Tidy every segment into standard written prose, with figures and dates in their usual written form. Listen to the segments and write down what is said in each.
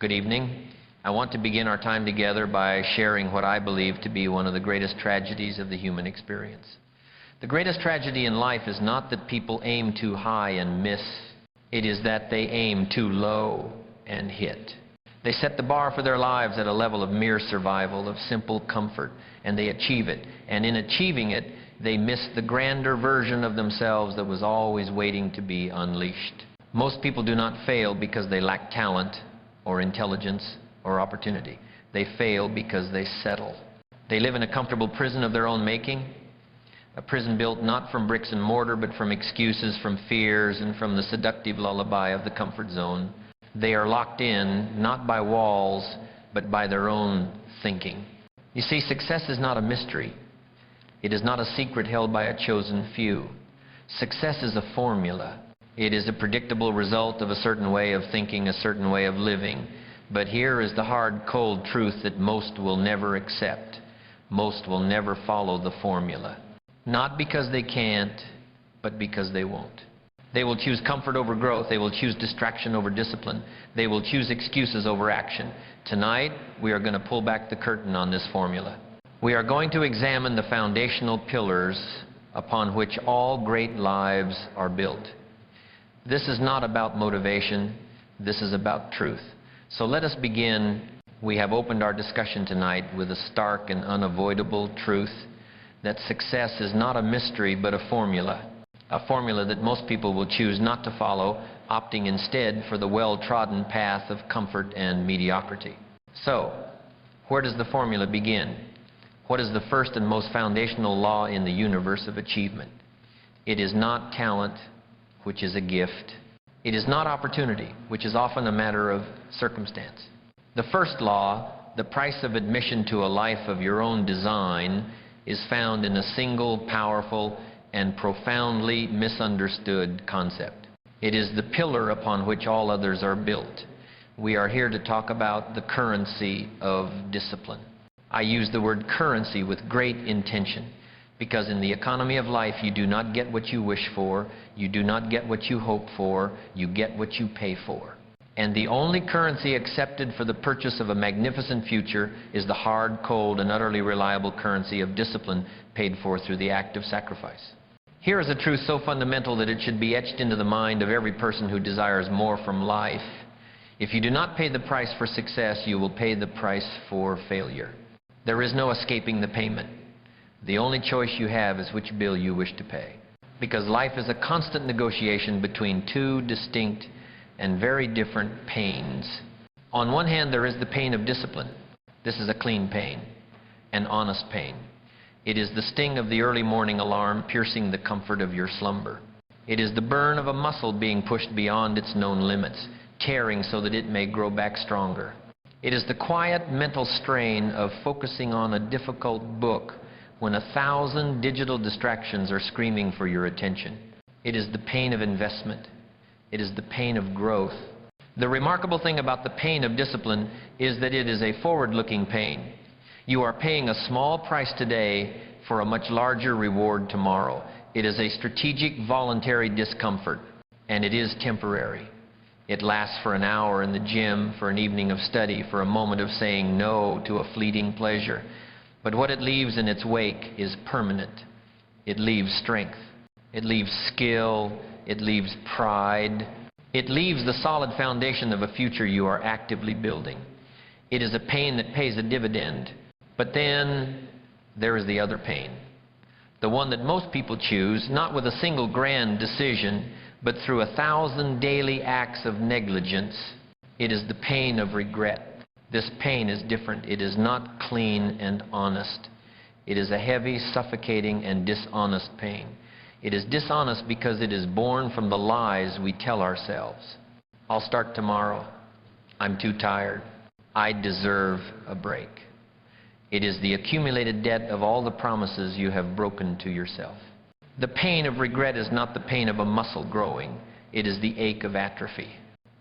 Good evening. I want to begin our time together by sharing what I believe to be one of the greatest tragedies of the human experience. The greatest tragedy in life is not that people aim too high and miss. It is that they aim too low and hit. They set the bar for their lives at a level of mere survival, of simple comfort, and they achieve it. And in achieving it, they miss the grander version of themselves that was always waiting to be unleashed. Most people do not fail because they lack talent or intelligence or opportunity. They fail because they settle. They live in a comfortable prison of their own making, a prison built not from bricks and mortar, but from excuses, from fears, and from the seductive lullaby of the comfort zone. They are locked in, not by walls, but by their own thinking. You see, success is not a mystery. It is not a secret held by a chosen few. Success is a formula. It is a predictable result of a certain way of thinking, a certain way of living. But here is the hard, cold truth that most will never accept. Most will never follow the formula. Not because they can't, but because they won't. They will choose comfort over growth. They will choose distraction over discipline. They will choose excuses over action. Tonight, we are going to pull back the curtain on this formula. We are going to examine the foundational pillars upon which all great lives are built. This is not about motivation. This is about truth. So let us begin. We have opened our discussion tonight with a stark and unavoidable truth that success is not a mystery but a formula that most people will choose not to follow, opting instead for the well-trodden path of comfort and mediocrity. So, where does the formula begin? What is the first and most foundational law in the universe of achievement? It is not talent, which is a gift. It is not opportunity, which is often a matter of circumstance. The first law, the price of admission to a life of your own design, is found in a single, powerful, and profoundly misunderstood concept. It is the pillar upon which all others are built. We are here to talk about the currency of discipline. I use the word currency with great intention, because in the economy of life, you do not get what you wish for, you do not get what you hope for, you get what you pay for. And the only currency accepted for the purchase of a magnificent future is the hard, cold, and utterly reliable currency of discipline paid for through the act of sacrifice. Here is a truth so fundamental that it should be etched into the mind of every person who desires more from life. If you do not pay the price for success, you will pay the price for failure. There is no escaping the payment. The only choice you have is which bill you wish to pay. Because life is a constant negotiation between two distinct and very different pains. On one hand, there is the pain of discipline. This is a clean pain, an honest pain. It is the sting of the early morning alarm piercing the comfort of your slumber. It is the burn of a muscle being pushed beyond its known limits, tearing so that it may grow back stronger. It is the quiet mental strain of focusing on a difficult book when 1,000 digital distractions are screaming for your attention. It is the pain of investment. It is the pain of growth. The remarkable thing about the pain of discipline is that it is a forward-looking pain. You are paying a small price today for a much larger reward tomorrow. It is a strategic, voluntary discomfort, and it is temporary. It lasts for an hour in the gym, for an evening of study, for a moment of saying no to a fleeting pleasure. But what it leaves in its wake is permanent. It leaves strength. It leaves skill. It leaves pride. It leaves the solid foundation of a future you are actively building. It is a pain that pays a dividend. But then there is the other pain, the one that most people choose, not with a single grand decision, but through 1,000 daily acts of negligence. It is the pain of regret. This pain is different. It is not clean and honest. It is a heavy, suffocating, and dishonest pain. It is dishonest because it is born from the lies we tell ourselves. I'll start tomorrow. I'm too tired. I deserve a break. It is the accumulated debt of all the promises you have broken to yourself. The pain of regret is not the pain of a muscle growing. It is the ache of atrophy.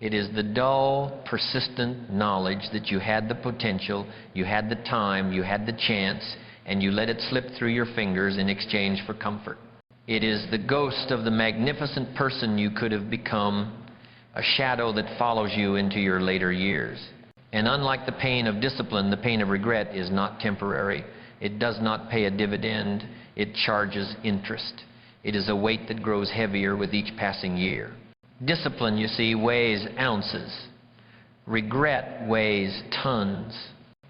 It is the dull, persistent knowledge that you had the potential, you had the time, you had the chance, and you let it slip through your fingers in exchange for comfort. It is the ghost of the magnificent person you could have become, a shadow that follows you into your later years. And unlike the pain of discipline, the pain of regret is not temporary. It does not pay a dividend. It charges interest. It is a weight that grows heavier with each passing year. Discipline, you see, weighs ounces. Regret weighs tons.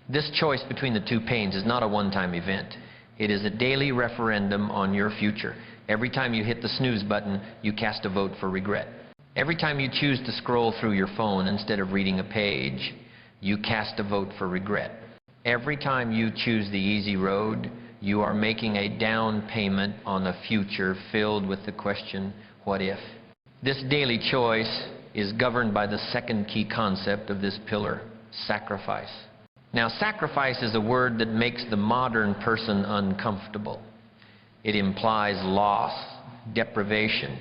This choice between the two pains is not a one-time event. It is a daily referendum on your future. Every time you hit the snooze button, you cast a vote for regret. Every time you choose to scroll through your phone instead of reading a page, you cast a vote for regret. Every time you choose the easy road, you are making a down payment on a future filled with the question, what if? This daily choice is governed by the second key concept of this pillar, sacrifice. Now, sacrifice is a word that makes the modern person uncomfortable. It implies loss, deprivation.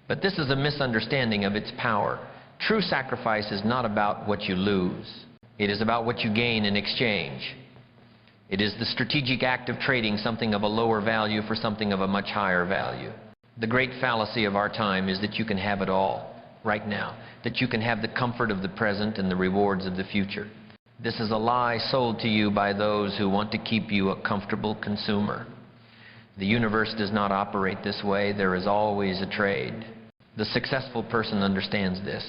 But this is a misunderstanding of its power. True sacrifice is not about what you lose. It is about what you gain in exchange. It is the strategic act of trading something of a lower value for something of a much higher value. The great fallacy of our time is that you can have it all right now, that you can have the comfort of the present and the rewards of the future. This is a lie sold to you by those who want to keep you a comfortable consumer. The universe does not operate this way. There is always a trade. The successful person understands this.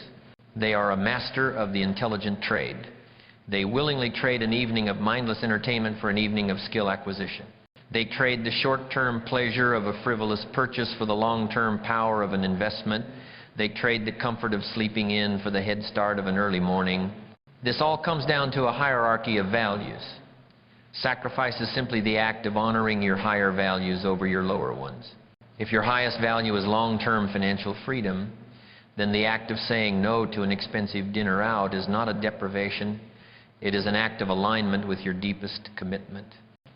They are a master of the intelligent trade. They willingly trade an evening of mindless entertainment for an evening of skill acquisition. They trade the short-term pleasure of a frivolous purchase for the long-term power of an investment. They trade the comfort of sleeping in for the head start of an early morning. This all comes down to a hierarchy of values. Sacrifice is simply the act of honoring your higher values over your lower ones. If your highest value is long-term financial freedom, then the act of saying no to an expensive dinner out is not a deprivation. It is an act of alignment with your deepest commitment.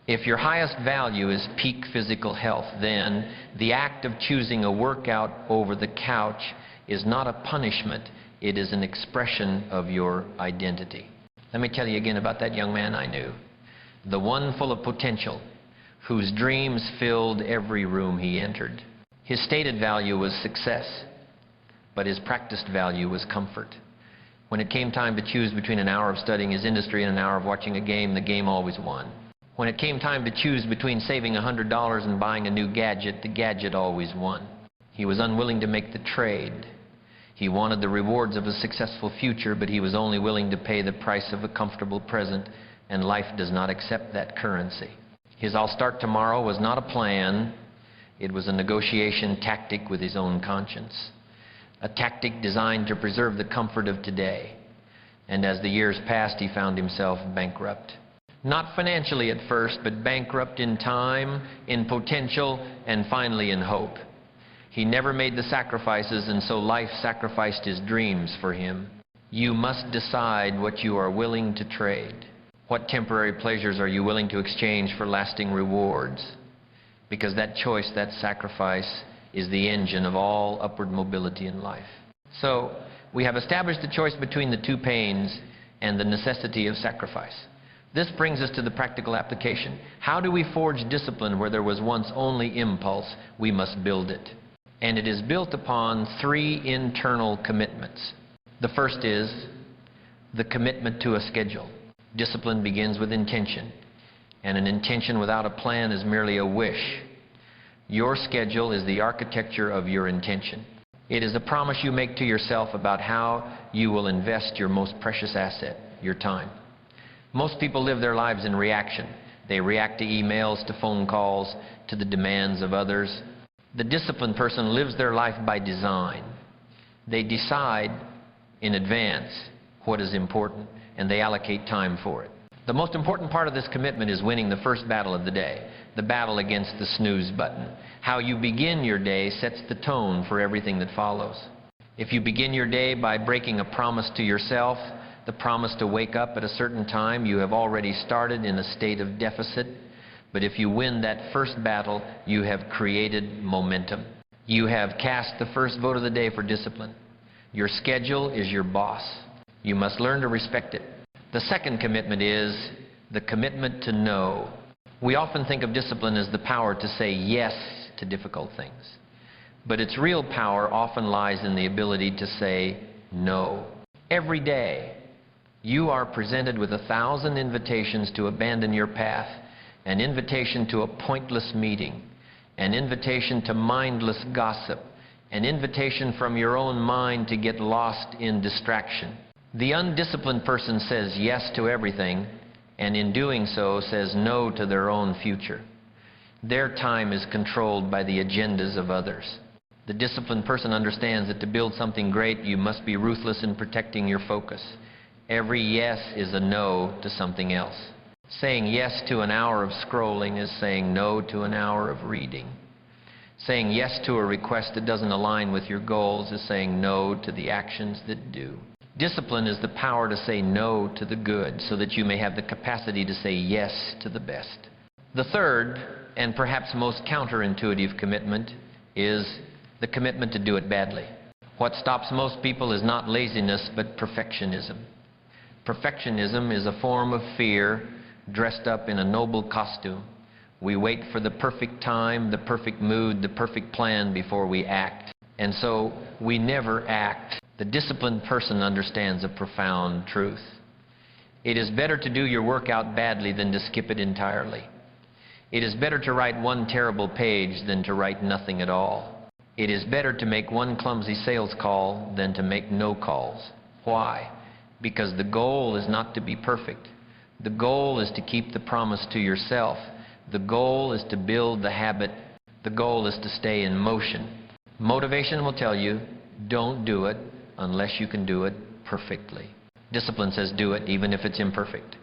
If your highest value is peak physical health, then the act of choosing a workout over the couch is not a punishment. It is an expression of your identity. Let me tell you again about that young man I knew. The one full of potential, whose dreams filled every room he entered. His stated value was success, but his practiced value was comfort. When it came time to choose between an hour of studying his industry and an hour of watching a game, the game always won. When it came time to choose between saving $100 and buying a new gadget, the gadget always won. He was unwilling to make the trade. He wanted the rewards of a successful future, but he was only willing to pay the price of a comfortable present, and life does not accept that currency. His "I'll start tomorrow" was not a plan. It was a negotiation tactic with his own conscience. A tactic designed to preserve the comfort of today. And as the years passed, he found himself bankrupt. Not financially at first, but bankrupt in time, in potential, and finally in hope. He never made the sacrifices, and so life sacrificed his dreams for him. You must decide what you are willing to trade. What temporary pleasures are you willing to exchange for lasting rewards? Because that choice, that sacrifice, is the engine of all upward mobility in life. So, we have established the choice between the two pains and the necessity of sacrifice. This brings us to the practical application. How do we forge discipline where there was once only impulse? We must build it. And it is built upon three internal commitments. The first is the commitment to a schedule. Discipline begins with intention, and an intention without a plan is merely a wish. Your schedule is the architecture of your intention. It is a promise you make to yourself about how you will invest your most precious asset, your time. Most people live their lives in reaction. They react to emails, to phone calls, to the demands of others. The disciplined person lives their life by design. They decide in advance what is important, and they allocate time for it. The most important part of this commitment is winning the first battle of the day, the battle against the snooze button. How you begin your day sets the tone for everything that follows. If you begin your day by breaking a promise to yourself, the promise to wake up at a certain time, you have already started in a state of deficit. But if you win that first battle, you have created momentum. You have cast the first vote of the day for discipline. Your schedule is your boss. You must learn to respect it. The second commitment is the commitment to know. We often think of discipline as the power to say yes to difficult things. But its real power often lies in the ability to say no. Every day, You are presented with 1,000 invitations to abandon your path, an invitation to a pointless meeting, an invitation to mindless gossip, an invitation from your own mind to get lost in distraction. The undisciplined person says yes to everything, and in doing so says no to their own future. Their time is controlled by the agendas of others. The disciplined person understands that to build something great, you must be ruthless in protecting your focus. Every yes is a no to something else. Saying yes to an hour of scrolling is saying no to an hour of reading. Saying yes to a request that doesn't align with your goals is saying no to the actions that do. Discipline is the power to say no to the good so that you may have the capacity to say yes to the best. The third, and perhaps most counterintuitive commitment, is the commitment to do it badly. What stops most people is not laziness, but perfectionism. Perfectionism is a form of fear dressed up in a noble costume. We wait for the perfect time, the perfect mood, the perfect plan before we act. And so we never act. The disciplined person understands a profound truth. It is better to do your work out badly than to skip it entirely. It is better to write one terrible page than to write nothing at all. It is better to make one clumsy sales call than to make no calls. Why? Because the goal is not to be perfect. The goal is to keep the promise to yourself. The goal is to build the habit. The goal is to stay in motion. Motivation will tell you, don't do it unless you can do it perfectly. Discipline says do it even if it's imperfect.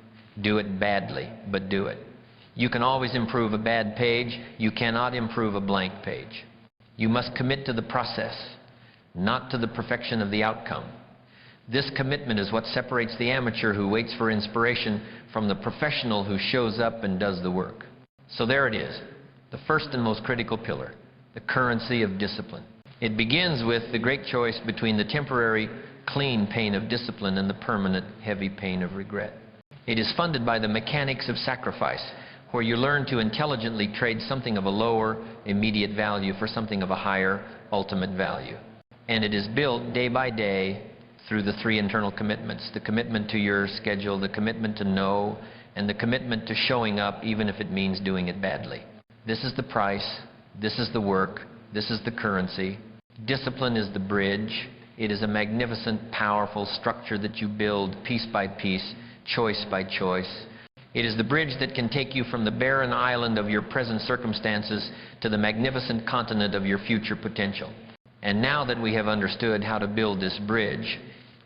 Do it badly, but do it. You can always improve a bad page. You cannot improve a blank page. You must commit to the process, not to the perfection of the outcome. This commitment is what separates the amateur who waits for inspiration from the professional who shows up and does the work. So there it is, the first and most critical pillar, the currency of discipline. It begins with the great choice between the temporary, clean pain of discipline and the permanent, heavy pain of regret. It is funded by the mechanics of sacrifice, where you learn to intelligently trade something of a lower, immediate value for something of a higher, ultimate value. And it is built day by day through the three internal commitments: the commitment to your schedule, the commitment to know, and the commitment to showing up even if it means doing it badly. This is the price, this is the work, this is the currency. Discipline is the bridge. It is a magnificent, powerful structure that you build piece by piece, choice by choice. It is the bridge that can take you from the barren island of your present circumstances to the magnificent continent of your future potential. And now that we have understood how to build this bridge,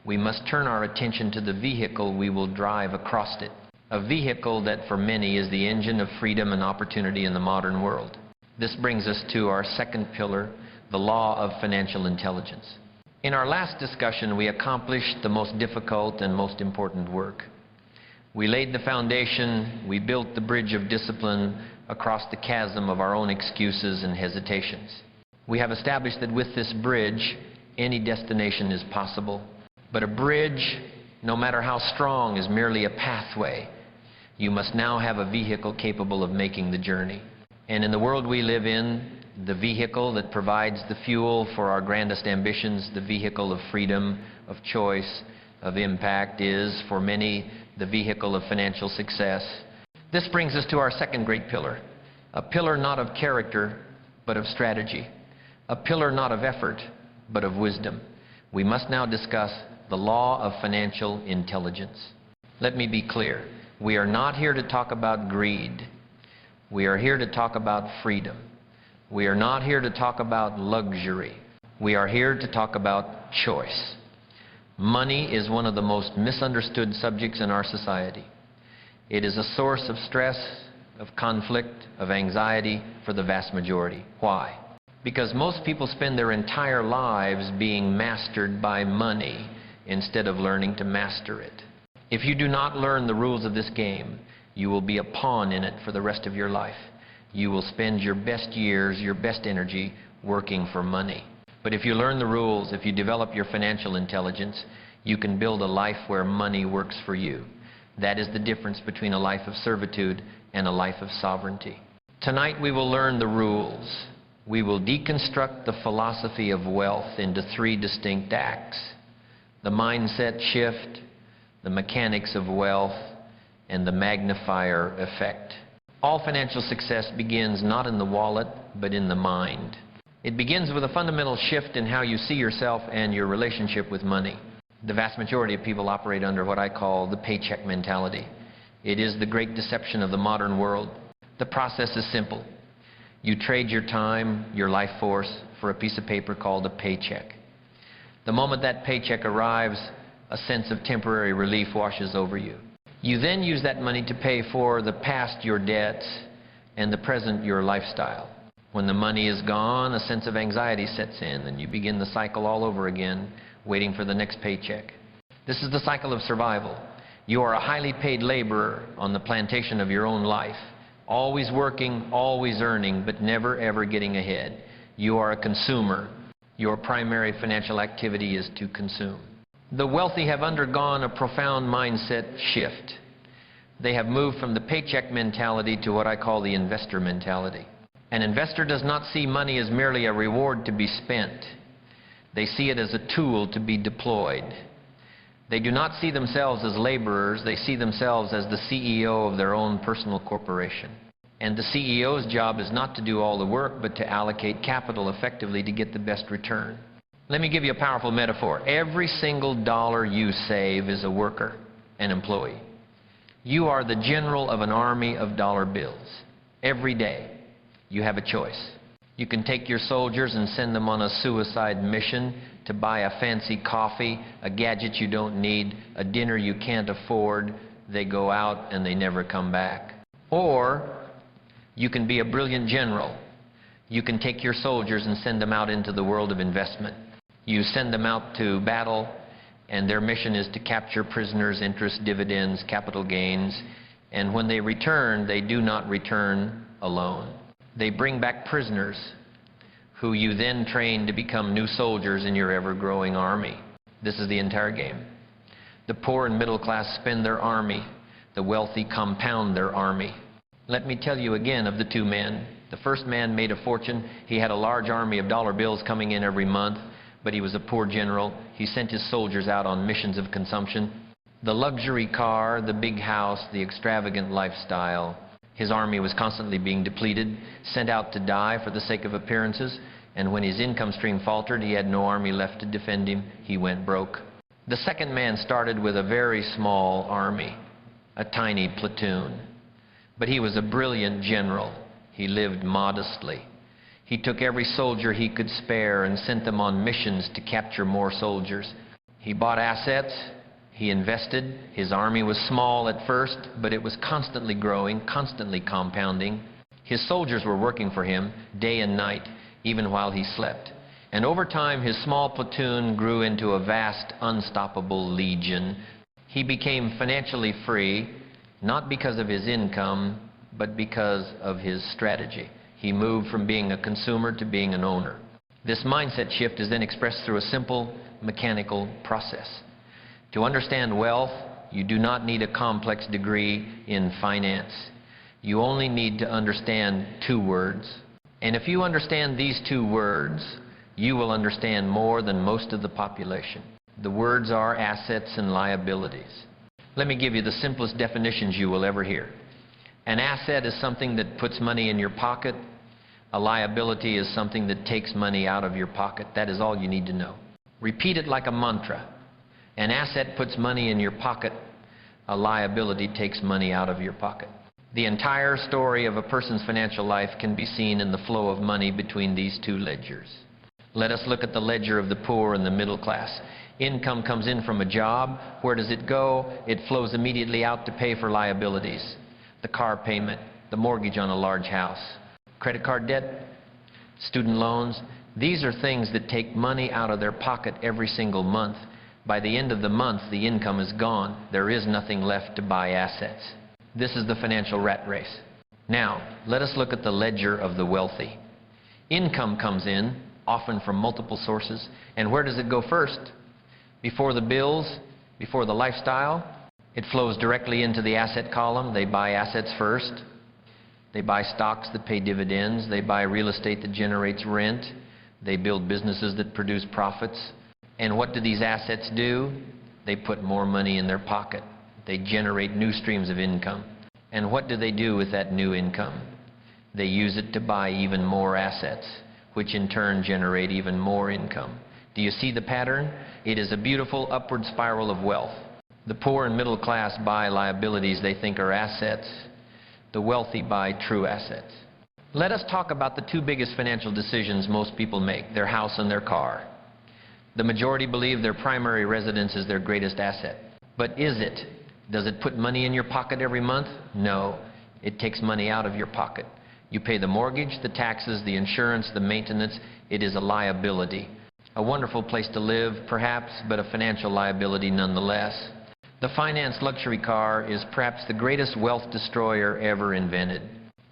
we must turn our attention to the vehicle we will drive across it. A vehicle that for many is the engine of freedom and opportunity in the modern world. This brings us to our second pillar, the law of financial intelligence. In our last discussion, we accomplished the most difficult and most important work. We laid the foundation, we built the bridge of discipline across the chasm of our own excuses and hesitations. We have established that with this bridge, any destination is possible. But a bridge, no matter how strong, is merely a pathway. You must now have a vehicle capable of making the journey. And in the world we live in, the vehicle that provides the fuel for our grandest ambitions, the vehicle of freedom, of choice, of impact, is, for many, the vehicle of financial success. This brings us to our second great pillar, a pillar not of character, but of strategy, a pillar not of effort, but of wisdom. We must now discuss the law of financial intelligence. Let me be clear. We are not here to talk about greed. We are here to talk about freedom. We are not here to talk about luxury. We are here to talk about choice. Money is one of the most misunderstood subjects in our society. It is a source of stress, of conflict, of anxiety for the vast majority. Why? Because most people spend their entire lives being mastered by money instead of learning to master it. If you do not learn the rules of this game, you will be a pawn in it for the rest of your life. You will spend your best years, your best energy working for money. But if you learn the rules, if you develop your financial intelligence, you can build a life where money works for you. That is the difference between a life of servitude and a life of sovereignty. Tonight we will learn the rules. We will deconstruct the philosophy of wealth into three distinct acts: the mindset shift, the mechanics of wealth, and the magnifier effect. All financial success begins not in the wallet, but in the mind. It begins with a fundamental shift in how you see yourself and your relationship with money. The vast majority of people operate under what I call the paycheck mentality. It is the great deception of the modern world. The process is simple. You trade your time, your life force, for a piece of paper called a paycheck. The moment that paycheck arrives, a sense of temporary relief washes over you. You then use that money to pay for the past your debts and the present your lifestyle. When the money is gone, a sense of anxiety sets in and you begin the cycle all over again, waiting for the next paycheck. This is the cycle of survival. You are a highly paid laborer on the plantation of your own life, always working, always earning, but never ever getting ahead. You are a consumer. Your primary financial activity is to consume. The wealthy have undergone a profound mindset shift. They have moved from the paycheck mentality to what I call the investor mentality. An investor does not see money as merely a reward to be spent. They see it as a tool to be deployed. They do not see themselves as laborers. They see themselves as the CEO of their own personal corporation. And the CEO's job is not to do all the work, but to allocate capital effectively to get the best return. Let me give you a powerful metaphor. Every single dollar you save is a worker, an employee. You are the general of an army of dollar bills. Every day, you have a choice. You can take your soldiers and send them on a suicide mission to buy a fancy coffee, a gadget you don't need, a dinner you can't afford. They go out and they never come back. Or you can be a brilliant general. You can take your soldiers and send them out into the world of investment. You send them out to battle, and their mission is to capture prisoners, interest, dividends, capital gains. And when they return, they do not return alone. They bring back prisoners who you then train to become new soldiers in your ever-growing army. This is the entire game. The poor and middle class spend their army. The wealthy compound their army. Let me tell you again of the two men. The first man made a fortune. He had a large army of dollar bills coming in every month, but he was a poor general. He sent his soldiers out on missions of consumption. The luxury car, the big house, the extravagant lifestyle. His army was constantly being depleted, sent out to die for the sake of appearances, and when his income stream faltered, he had no army left to defend him. He went broke. The second man started with a very small army, a tiny platoon. But he was a brilliant general. He lived modestly. He took every soldier he could spare and sent them on missions to capture more soldiers. He bought assets. He invested. His army was small at first, but it was constantly growing, constantly compounding. His soldiers were working for him day and night, even while he slept. And over time, his small platoon grew into a vast, unstoppable legion. He became financially free, not because of his income, but because of his strategy. He moved from being a consumer to being an owner. This mindset shift is then expressed through a simple mechanical process. To understand wealth, you do not need a complex degree in finance. You only need to understand two words. And if you understand these two words, you will understand more than most of the population. The words are assets and liabilities. Let me give you the simplest definitions you will ever hear. An asset is something that puts money in your pocket. A liability is something that takes money out of your pocket. That is all you need to know. Repeat it like a mantra. An asset puts money in your pocket. A liability takes money out of your pocket. The entire story of a person's financial life can be seen in the flow of money between these two ledgers. Let us look at the ledger of the poor and the middle class. Income comes in from a job. Where does it go? It flows immediately out to pay for liabilities. The car payment, the mortgage on a large house, credit card debt, student loans. These are things that take money out of their pocket every single month. By the end of the month, the income is gone. There is nothing left to buy assets. This is the financial rat race. Now, let us look at the ledger of the wealthy. Income comes in, often from multiple sources. And where does it go first? Before the bills, before the lifestyle. It flows directly into the asset column. They buy assets first. They buy stocks that pay dividends. They buy real estate that generates rent. They build businesses that produce profits. And what do these assets do? They put more money in their pocket. They generate new streams of income. And what do they do with that new income? They use it to buy even more assets, which in turn generate even more income. Do you see the pattern? It is a beautiful upward spiral of wealth. The poor and middle class buy liabilities they think are assets. The wealthy buy true assets. Let us talk about the two biggest financial decisions most people make, their house and their car. The majority believe their primary residence is their greatest asset. But is it? Does it put money in your pocket every month? No. It takes money out of your pocket. You pay the mortgage, the taxes, the insurance, the maintenance. It is a liability. A wonderful place to live, perhaps, but a financial liability nonetheless. The financed luxury car is perhaps the greatest wealth destroyer ever invented.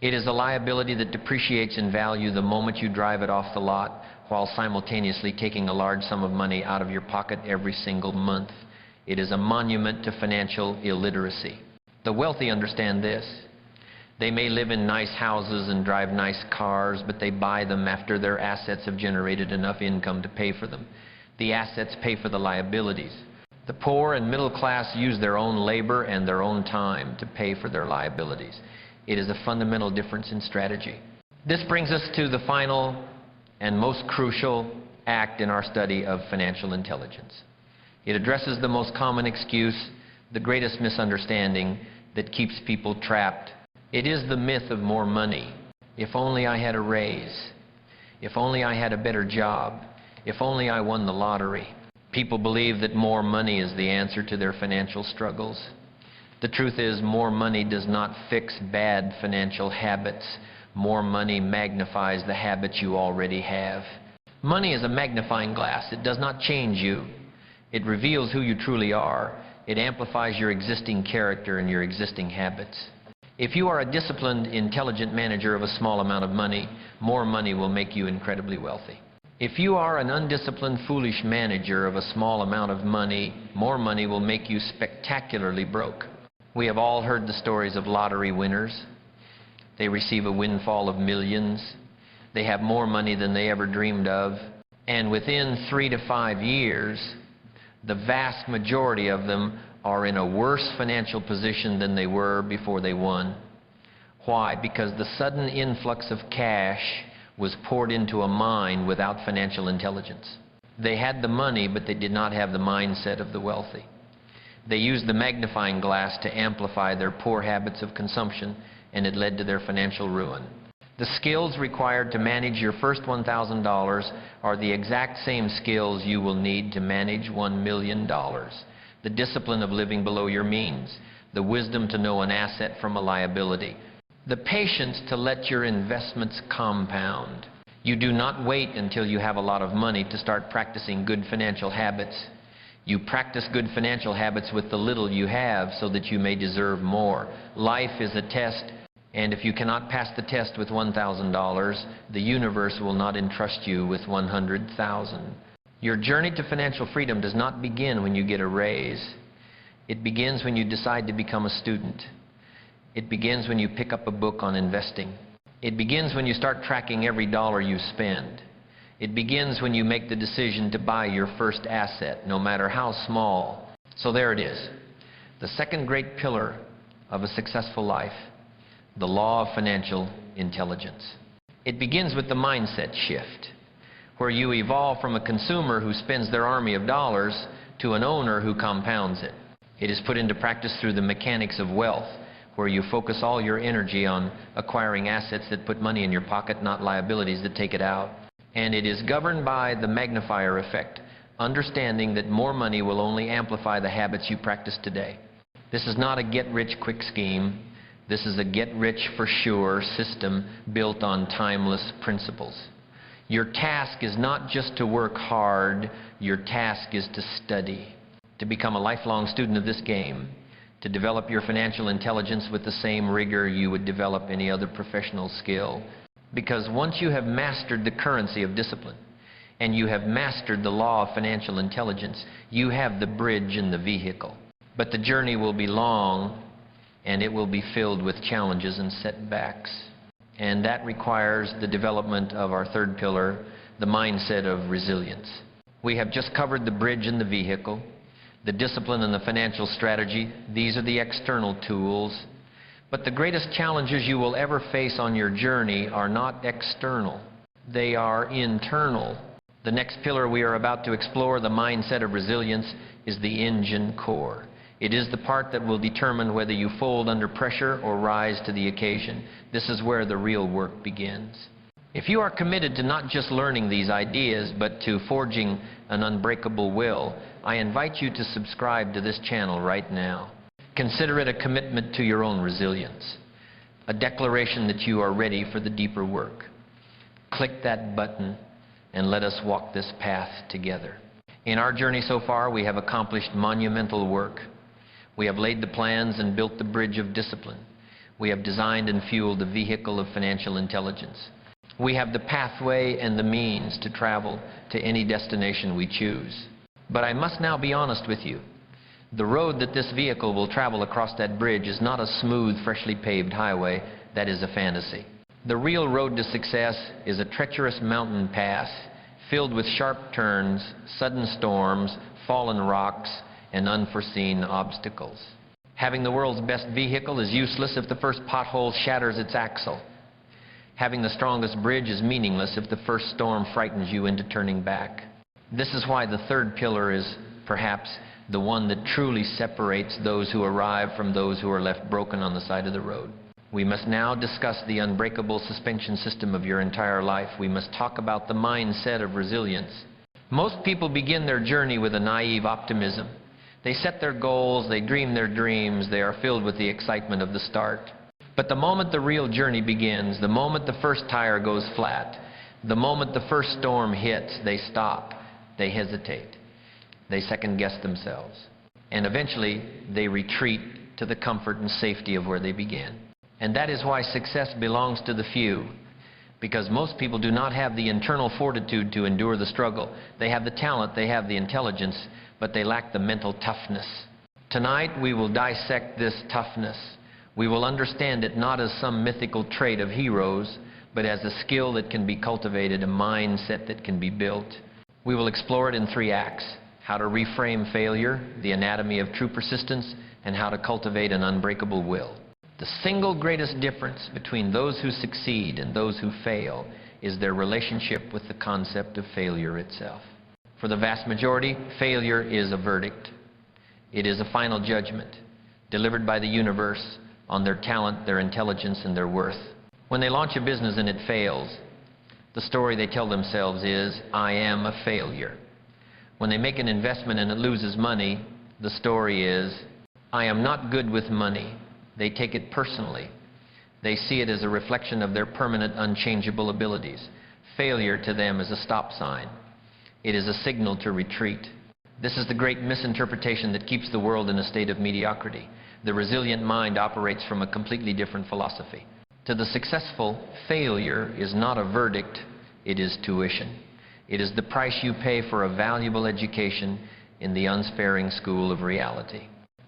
It is a liability that depreciates in value the moment you drive it off the lot, while simultaneously taking a large sum of money out of your pocket every single month. It is a monument to financial illiteracy. The wealthy understand this. They may live in nice houses and drive nice cars, but they buy them after their assets have generated enough income to pay for them. The assets pay for the liabilities. The poor and middle class use their own labor and their own time to pay for their liabilities. It is a fundamental difference in strategy. This brings us to the final and most crucial act in our study of financial intelligence. It addresses the most common excuse, the greatest misunderstanding that keeps people trapped. It is the myth of more money. If only I had a raise. If only I had a better job. If only I won the lottery. People believe that more money is the answer to their financial struggles. The truth is, more money does not fix bad financial habits. More money magnifies the habits you already have. Money is a magnifying glass. It does not change you. It reveals who you truly are. It amplifies your existing character and your existing habits. If you are a disciplined, intelligent manager of a small amount of money, more money will make you incredibly wealthy. If you are an undisciplined, foolish manager of a small amount of money, more money will make you spectacularly broke. We have all heard the stories of lottery winners. They receive a windfall of millions. They have more money than they ever dreamed of. And within 3 to 5 years, the vast majority of them are in a worse financial position than they were before they won. Why? Because the sudden influx of cash was poured into a mind without financial intelligence. They had the money, but they did not have the mindset of the wealthy. They used the magnifying glass to amplify their poor habits of consumption, and it led to their financial ruin. The skills required to manage your first $1,000 are the exact same skills you will need to manage $1 million. The discipline of living below your means, the wisdom to know an asset from a liability, the patience to let your investments compound. You do not wait until you have a lot of money to start practicing good financial habits. You practice good financial habits with the little you have so that you may deserve more. Life is a test, and if you cannot pass the test with $1,000, the universe will not entrust you with $100,000. Your journey to financial freedom does not begin when you get a raise. It begins when you decide to become a student. It begins when you pick up a book on investing. It begins when you start tracking every dollar you spend. It begins when you make the decision to buy your first asset, no matter how small. So there it is. The second great pillar of a successful life, the law of financial intelligence. It begins with the mindset shift, where you evolve from a consumer who spends their army of dollars to an owner who compounds it. It is put into practice through the mechanics of wealth, where you focus all your energy on acquiring assets that put money in your pocket, not liabilities that take it out. And it is governed by the magnifier effect, understanding that more money will only amplify the habits you practice today. This is not a get-rich-quick scheme. This is a get-rich-for-sure system built on timeless principles. Your task is not just to work hard. Your task is to study, to become a lifelong student of this game, to develop your financial intelligence with the same rigor you would develop any other professional skill. Because once you have mastered the currency of discipline, and you have mastered the law of financial intelligence, you have the bridge and the vehicle. But the journey will be long, and it will be filled with challenges and setbacks. And that requires the development of our third pillar, the mindset of resilience. We have just covered the bridge and the vehicle. The discipline and the financial strategy, these are the external tools. But the greatest challenges you will ever face on your journey are not external. They are internal. The next pillar we are about to explore, the mindset of resilience, is the engine core. It is the part that will determine whether you fold under pressure or rise to the occasion. This is where the real work begins. If you are committed to not just learning these ideas, but to forging an unbreakable will, I invite you to subscribe to this channel right now. Consider it a commitment to your own resilience, a declaration that you are ready for the deeper work. Click that button and let us walk this path together. In our journey so far, we have accomplished monumental work. We have laid the plans and built the bridge of discipline. We have designed and fueled the vehicle of financial intelligence. We have the pathway and the means to travel to any destination we choose. But I must now be honest with you. The road that this vehicle will travel across that bridge is not a smooth, freshly paved highway. That is a fantasy. The real road to success is a treacherous mountain pass filled with sharp turns, sudden storms, fallen rocks, and unforeseen obstacles. Having the world's best vehicle is useless if the first pothole shatters its axle. Having the strongest bridge is meaningless if the first storm frightens you into turning back. This is why the third pillar is perhaps the one that truly separates those who arrive from those who are left broken on the side of the road. We must now discuss the unbreakable suspension system of your entire life. We must talk about the mindset of resilience. Most people begin their journey with a naive optimism. They set their goals, they dream their dreams, they are filled with the excitement of the start. But the moment the real journey begins, the moment the first tire goes flat, the moment the first storm hits, they stop, they hesitate, they second-guess themselves, and eventually they retreat to the comfort and safety of where they began. And that is why success belongs to the few, because most people do not have the internal fortitude to endure the struggle. They have the talent, they have the intelligence, but they lack the mental toughness. Tonight we will dissect this toughness. We will understand it not as some mythical trait of heroes, but as a skill that can be cultivated, a mindset that can be built. We will explore it in 3 acts: how to reframe failure, the anatomy of true persistence, and how to cultivate an unbreakable will. The single greatest difference between those who succeed and those who fail is their relationship with the concept of failure itself. For the vast majority, failure is a verdict. It is a final judgment delivered by the universe on their talent, their intelligence, and their worth. When they launch a business and it fails, the story they tell themselves is, "I am a failure." When they make an investment and it loses money, the story is, "I am not good with money." They take it personally. They see it as a reflection of their permanent, unchangeable abilities. Failure to them is a stop sign. It is a signal to retreat. This is the great misinterpretation that keeps the world in a state of mediocrity. The resilient mind operates from a completely different philosophy. To the successful, failure is not a verdict, it is tuition. It is the price you pay for a valuable education in the unsparing school of reality.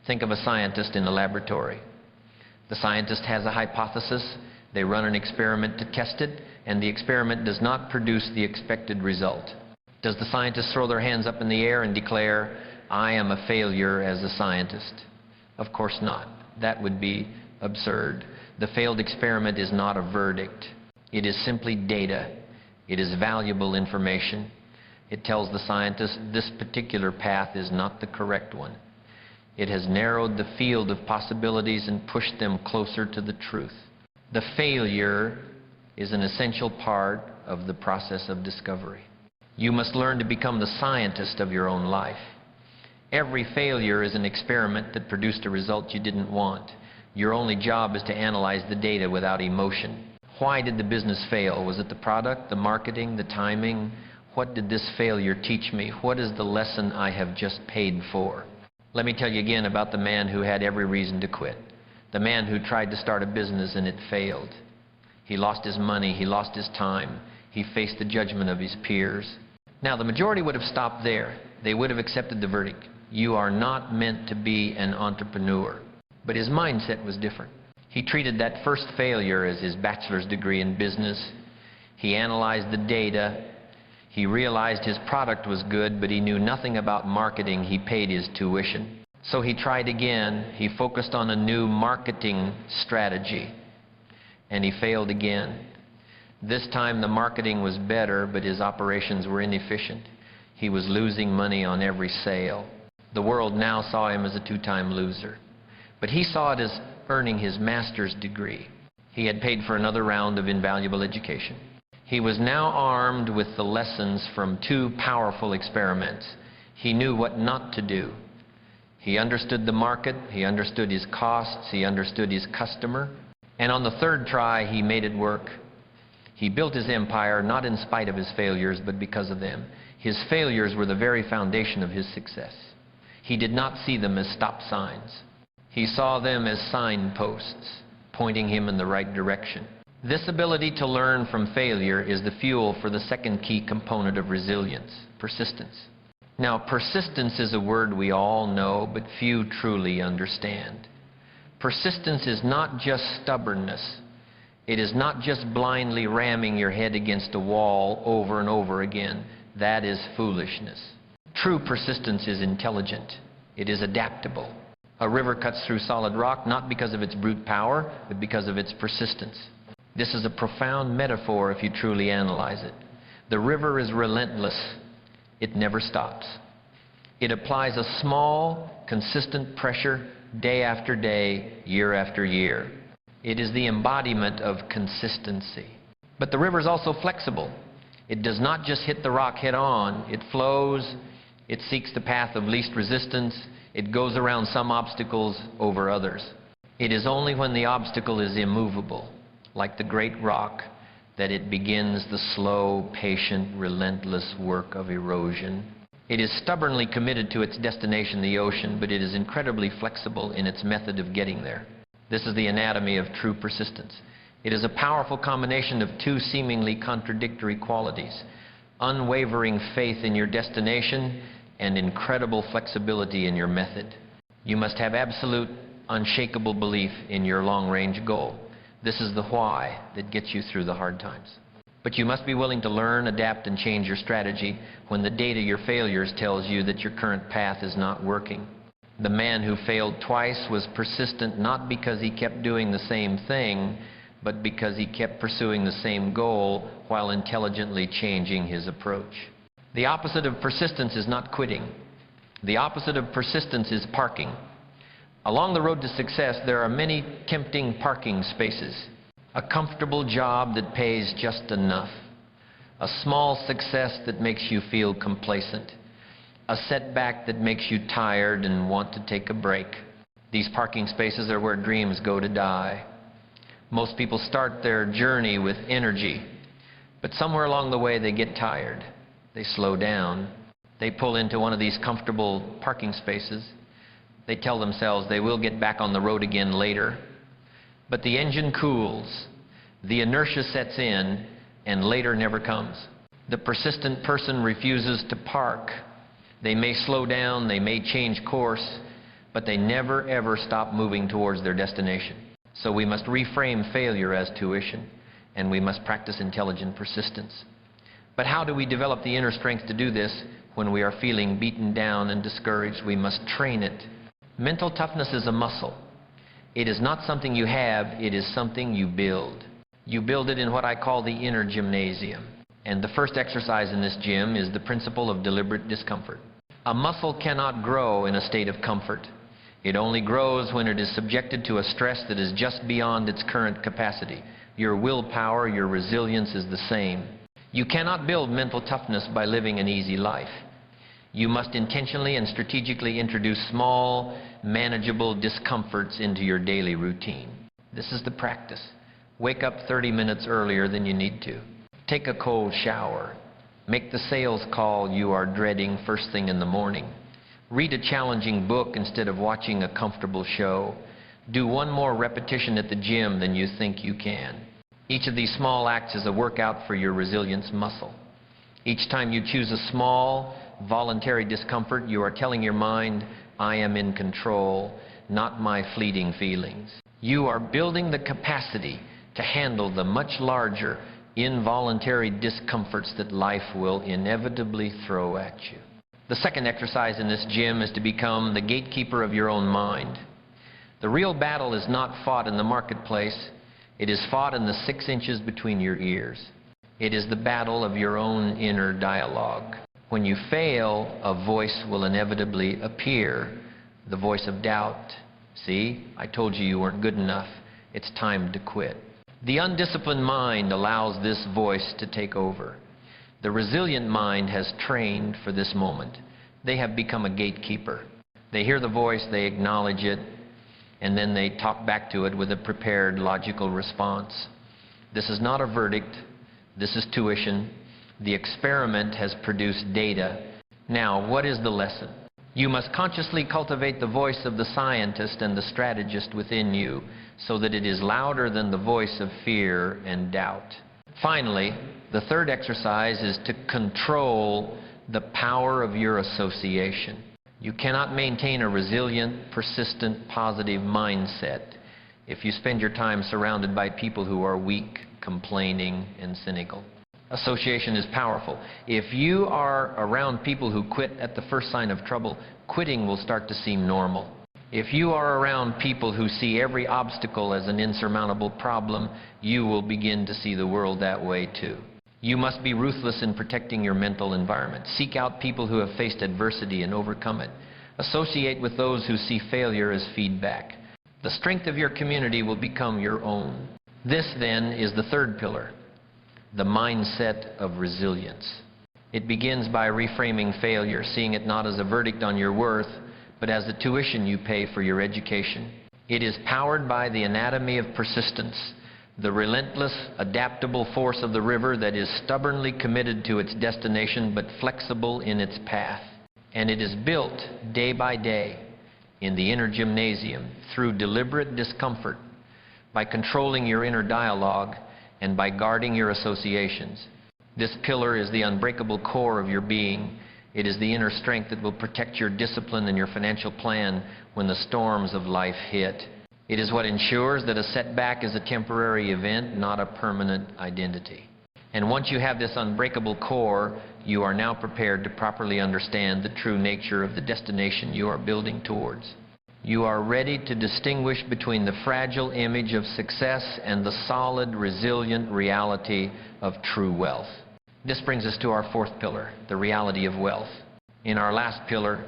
Think of a scientist in a laboratory. The scientist has a hypothesis, they run an experiment to test it, and the experiment does not produce the expected result. Does the scientist throw their hands up in the air and declare, "I am a failure as a scientist"? Of course not. That would be absurd. The failed experiment is not a verdict. It is simply data. It is valuable information. It tells the scientist this particular path is not the correct one. It has narrowed the field of possibilities and pushed them closer to the truth. The failure is an essential part of the process of discovery. You must learn to become the scientist of your own life. Every failure is an experiment that produced a result you didn't want. Your only job is to analyze the data without emotion. Why did the business fail? Was it the product, the marketing, the timing? What did this failure teach me? What is the lesson I have just paid for? Let me tell you again about the man who had every reason to quit. The man who tried to start a business and it failed. He lost his money, he lost his time, he faced the judgment of his peers. Now, the majority would have stopped there. They would have accepted the verdict. You are not meant to be an entrepreneur. But his mindset was different. He treated that first failure as his bachelor's degree in business. He analyzed the data. He realized his product was good, but he knew nothing about marketing. He paid his tuition. So he tried again. He focused on a new marketing strategy, and he failed again. This time the marketing was better, but his operations were inefficient. He was losing money on every sale. The world now saw him as a two-time loser. But he saw it as earning his master's degree. He had paid for another round of invaluable education. He was now armed with the lessons from two powerful experiments. He knew what not to do. He understood the market, he understood his costs, he understood his customer, and on the third try he made it work. He built his empire not in spite of his failures, but because of them. His failures were the very foundation of his success. He did not see them as stop signs. He saw them as signposts, pointing him in the right direction. This ability to learn from failure is the fuel for the second key component of resilience, persistence. Now, persistence is a word we all know, but few truly understand. Persistence is not just stubbornness. It is not just blindly ramming your head against a wall over and over again. That is foolishness. True persistence is intelligent. It is adaptable. A river cuts through solid rock not because of its brute power, but because of its persistence. This is a profound metaphor if you truly analyze it. The river is relentless. It never stops. It applies a small, consistent pressure day after day, year after year. It is the embodiment of consistency. But the river is also flexible. It does not just hit the rock head on. It flows. It seeks the path of least resistance. It goes around some obstacles over others. It is only when the obstacle is immovable, like the great rock, that it begins the slow, patient, relentless work of erosion. It is stubbornly committed to its destination, the ocean, but it is incredibly flexible in its method of getting there. This is the anatomy of true persistence. It is a powerful combination of two seemingly contradictory qualities: unwavering faith in your destination and incredible flexibility in your method. You must have absolute, unshakable belief in your long-range goal. This is the why that gets you through the hard times. But you must be willing to learn, adapt, and change your strategy when the data, your failures, tells you that your current path is not working. The man who failed twice was persistent not because he kept doing the same thing, but because he kept pursuing the same goal while intelligently changing his approach. The opposite of persistence is not quitting. The opposite of persistence is parking. Along the road to success, there are many tempting parking spaces. A comfortable job that pays just enough. A small success that makes you feel complacent. A setback that makes you tired and want to take a break. These parking spaces are where dreams go to die. Most people start their journey with energy, but somewhere along the way they get tired. They slow down. They pull into one of these comfortable parking spaces. They tell themselves they will get back on the road again later. But the engine cools, the inertia sets in, and later never comes. The persistent person refuses to park. They may slow down, they may change course, but they never ever stop moving towards their destination. So we must reframe failure as tuition, and we must practice intelligent persistence. But how do we develop the inner strength to do this when we are feeling beaten down and discouraged? We must train it. Mental toughness is a muscle. It is not something you have, it is something you build. You build it in what I call the inner gymnasium. And the first exercise in this gym is the principle of deliberate discomfort. A muscle cannot grow in a state of comfort. It only grows when it is subjected to a stress that is just beyond its current capacity. Your willpower, your resilience is the same. You cannot build mental toughness by living an easy life. You must intentionally and strategically introduce small, manageable discomforts into your daily routine. This is the practice. Wake up 30 minutes earlier than you need to. Take a cold shower. Make the sales call you are dreading first thing in the morning. Read a challenging book instead of watching a comfortable show. Do one more repetition at the gym than you think you can. Each of these small acts is a workout for your resilience muscle. Each time you choose a small, voluntary discomfort, you are telling your mind, I am in control, not my fleeting feelings. You are building the capacity to handle the much larger, involuntary discomforts that life will inevitably throw at you. The second exercise in this gym is to become the gatekeeper of your own mind. The real battle is not fought in the marketplace. It is fought in the 6 inches between your ears. It is the battle of your own inner dialogue. When you fail, a voice will inevitably appear, the voice of doubt. See, I told you you weren't good enough. It's time to quit. The undisciplined mind allows this voice to take over. The resilient mind has trained for this moment. They have become a gatekeeper. They hear the voice, they acknowledge it, and then they talk back to it with a prepared, logical response. This is not a verdict. This is tuition. The experiment has produced data. Now, what is the lesson? You must consciously cultivate the voice of the scientist and the strategist within you so that it is louder than the voice of fear and doubt. Finally, the third exercise is to control the power of your association. You cannot maintain a resilient, persistent, positive mindset if you spend your time surrounded by people who are weak, complaining, and cynical. Association is powerful. If you are around people who quit at the first sign of trouble, quitting will start to seem normal. If you are around people who see every obstacle as an insurmountable problem, you will begin to see the world that way too. You must be ruthless in protecting your mental environment. Seek out people who have faced adversity and overcome it. Associate with those who see failure as feedback. The strength of your community will become your own. This, then, is the third pillar, the mindset of resilience. It begins by reframing failure, seeing it not as a verdict on your worth, but as the tuition you pay for your education. It is powered by the anatomy of persistence, the relentless, adaptable force of the river that is stubbornly committed to its destination but flexible in its path. And it is built day by day in the inner gymnasium through deliberate discomfort, by controlling your inner dialogue, and by guarding your associations. This pillar is the unbreakable core of your being. It is the inner strength that will protect your discipline and your financial plan when the storms of life hit. It is what ensures that a setback is a temporary event, not a permanent identity. And once you have this unbreakable core, you are now prepared to properly understand the true nature of the destination you are building towards. You are ready to distinguish between the fragile image of success and the solid, resilient reality of true wealth. This brings us to our fourth pillar, the reality of wealth. In our last pillar,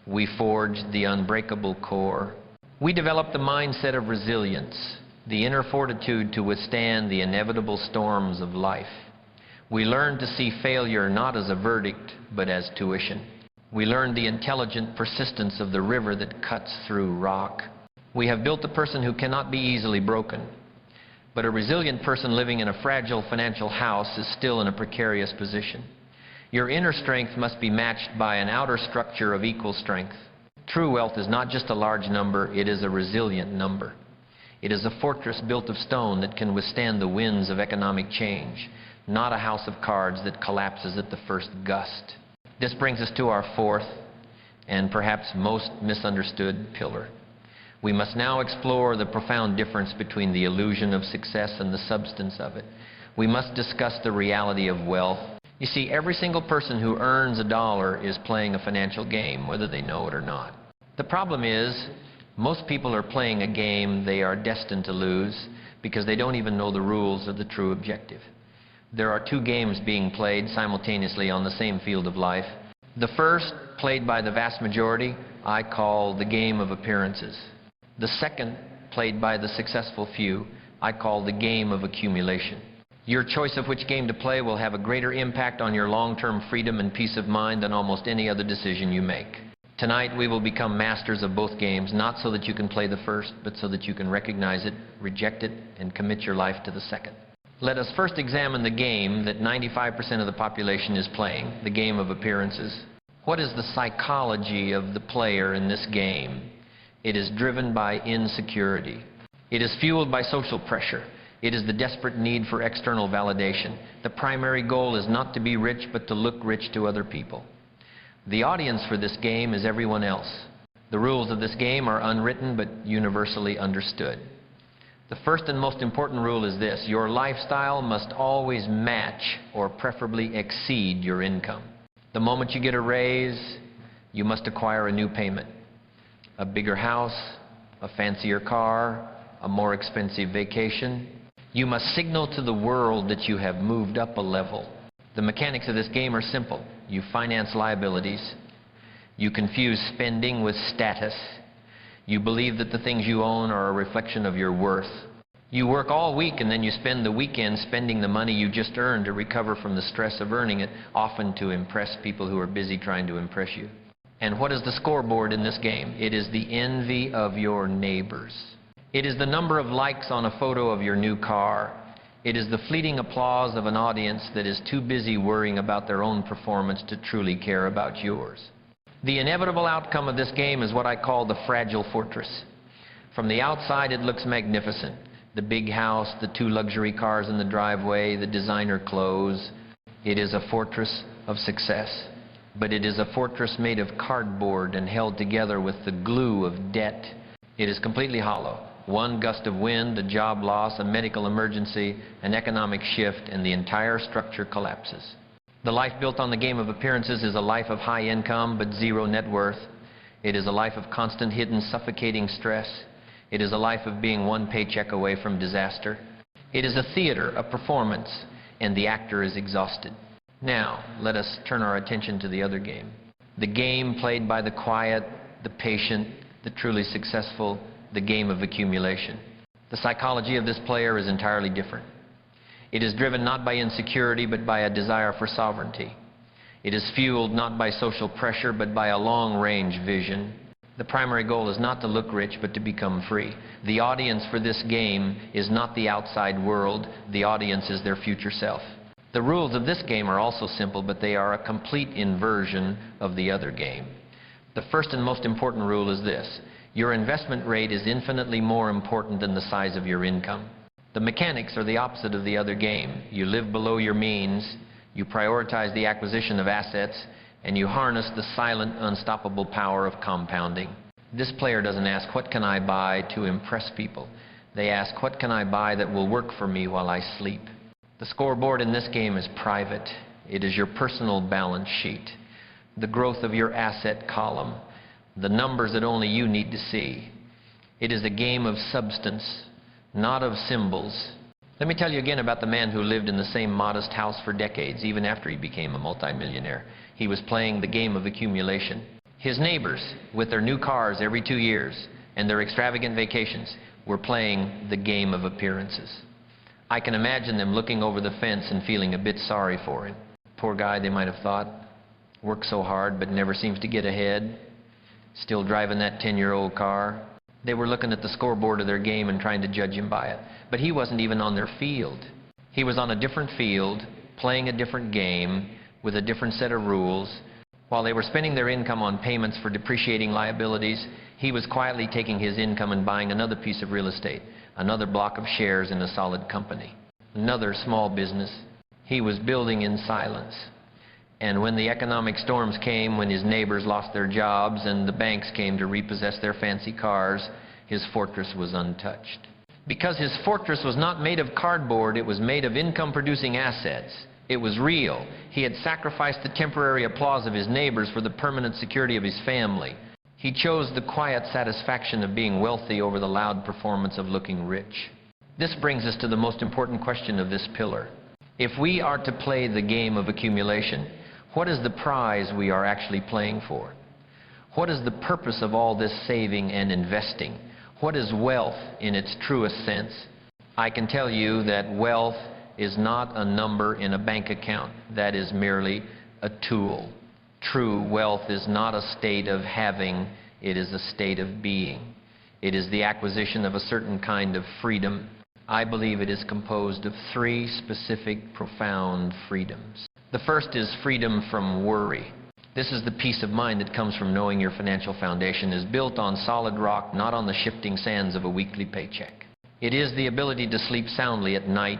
we forged the unbreakable core. We developed the mindset of resilience, the inner fortitude to withstand the inevitable storms of life. We learned to see failure not as a verdict, but as tuition. We learned the intelligent persistence of the river that cuts through rock. We have built a person who cannot be easily broken. But a resilient person living in a fragile financial house is still in a precarious position. Your inner strength must be matched by an outer structure of equal strength. True wealth is not just a large number, it is a resilient number. It is a fortress built of stone that can withstand the winds of economic change, not a house of cards that collapses at the first gust. This brings us to our fourth and perhaps most misunderstood pillar. We must now explore the profound difference between the illusion of success and the substance of it. We must discuss the reality of wealth. You see, every single person who earns $1 is playing a financial game, whether they know it or not. The problem is, most people are playing a game they are destined to lose because they don't even know the rules of the true objective. There are two games being played simultaneously on the same field of life. The first, played by the vast majority, I call the game of appearances. The second, played by the successful few, I call the game of accumulation. Your choice of which game to play will have a greater impact on your long-term freedom and peace of mind than almost any other decision you make. Tonight we will become masters of both games, not so that you can play the first, but so that you can recognize it, reject it, and commit your life to the second. Let us first examine the game that 95% of the population is playing, the game of appearances. What is the psychology of the player in this game? It is driven by insecurity. It is fueled by social pressure. It is the desperate need for external validation. The primary goal is not to be rich, but to look rich to other people. The audience for this game is everyone else. The rules of this game are unwritten, but universally understood. The first and most important rule is this: your lifestyle must always match or preferably exceed your income. The moment you get a raise, you must acquire a new payment. A bigger house, a fancier car, a more expensive vacation. You must signal to the world that you have moved up a level. The mechanics of this game are simple. You finance liabilities. You confuse spending with status. You believe that the things you own are a reflection of your worth. You work all week and then you spend the weekend spending the money you just earned to recover from the stress of earning it, often to impress people who are busy trying to impress you. And what is the scoreboard in this game? It is the envy of your neighbors. It is the number of likes on a photo of your new car. It is the fleeting applause of an audience that is too busy worrying about their own performance to truly care about yours. The inevitable outcome of this game is what I call the fragile fortress. From the outside, it looks magnificent. The big house, the 2 luxury cars in the driveway, the designer clothes. It is a fortress of success. But it is a fortress made of cardboard and held together with the glue of debt. It is completely hollow. One gust of wind, a job loss, a medical emergency, an economic shift, and the entire structure collapses. The life built on the game of appearances is a life of high income but zero net worth. It is a life of constant hidden suffocating stress. It is a life of being one paycheck away from disaster. It is a theater, a performance, and the actor is exhausted. Now, let us turn our attention to the other game. The game played by the quiet, the patient, the truly successful, the game of accumulation. The psychology of this player is entirely different. It is driven not by insecurity, but by a desire for sovereignty. It is fueled not by social pressure, but by a long-range vision. The primary goal is not to look rich, but to become free. The audience for this game is not the outside world. The audience is their future self. The rules of this game are also simple, but they are a complete inversion of the other game. The first and most important rule is this: your investment rate is infinitely more important than the size of your income. The mechanics are the opposite of the other game. You live below your means, you prioritize the acquisition of assets, and you harness the silent, unstoppable power of compounding. This player doesn't ask, what can I buy to impress people? They ask, what can I buy that will work for me while I sleep? The scoreboard in this game is private. It is your personal balance sheet, the growth of your asset column, the numbers that only you need to see. It is a game of substance, not of symbols. Let me tell you again about the man who lived in the same modest house for decades, even after he became a multimillionaire. He was playing the game of accumulation. His neighbors, with their new cars every 2 years and their extravagant vacations, were playing the game of appearances. I can imagine them looking over the fence and feeling a bit sorry for him. Poor guy, they might have thought, works so hard but never seems to get ahead, still driving that 10-year-old car. They were looking at the scoreboard of their game and trying to judge him by it. But he wasn't even on their field. He was on a different field, playing a different game, with a different set of rules. While they were spending their income on payments for depreciating liabilities, he was quietly taking his income and buying another piece of real estate, another block of shares in a solid company, another small business. He was building in silence. And when the economic storms came, when his neighbors lost their jobs and the banks came to repossess their fancy cars, his fortress was untouched. Because his fortress was not made of cardboard, it was made of income-producing assets. It was real. He had sacrificed the temporary applause of his neighbors for the permanent security of his family. He chose the quiet satisfaction of being wealthy over the loud performance of looking rich. This brings us to the most important question of this pillar. If we are to play the game of accumulation, what is the prize we are actually playing for? What is the purpose of all this saving and investing? What is wealth in its truest sense? I can tell you that wealth is not a number in a bank account. That is merely a tool. True wealth is not a state of having, it is a state of being. It is the acquisition of a certain kind of freedom. I believe it is composed of 3 specific, profound freedoms. The first is freedom from worry. This is the peace of mind that comes from knowing your financial foundation is built on solid rock, not on the shifting sands of a weekly paycheck. It is the ability to sleep soundly at night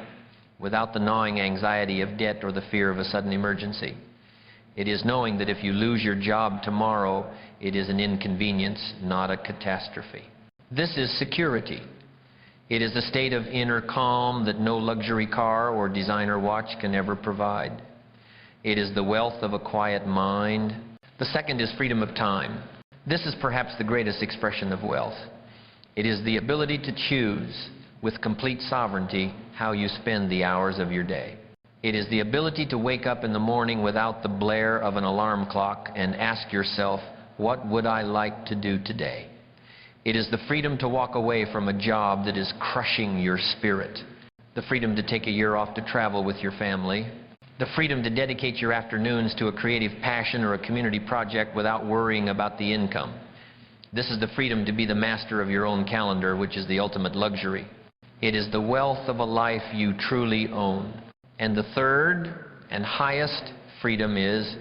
without the gnawing anxiety of debt or the fear of a sudden emergency. It is knowing that if you lose your job tomorrow, it is an inconvenience, not a catastrophe. This is security. It is a state of inner calm that no luxury car or designer watch can ever provide. It is the wealth of a quiet mind. The second is freedom of time. This is perhaps the greatest expression of wealth. It is the ability to choose with complete sovereignty how you spend the hours of your day. It is the ability to wake up in the morning without the blare of an alarm clock and ask yourself, what would I like to do today? It is the freedom to walk away from a job that is crushing your spirit. The freedom to take a year off to travel with your family. The freedom to dedicate your afternoons to a creative passion or a community project without worrying about the income. This is the freedom to be the master of your own calendar, which is the ultimate luxury. It is the wealth of a life you truly own. And the third and highest freedom is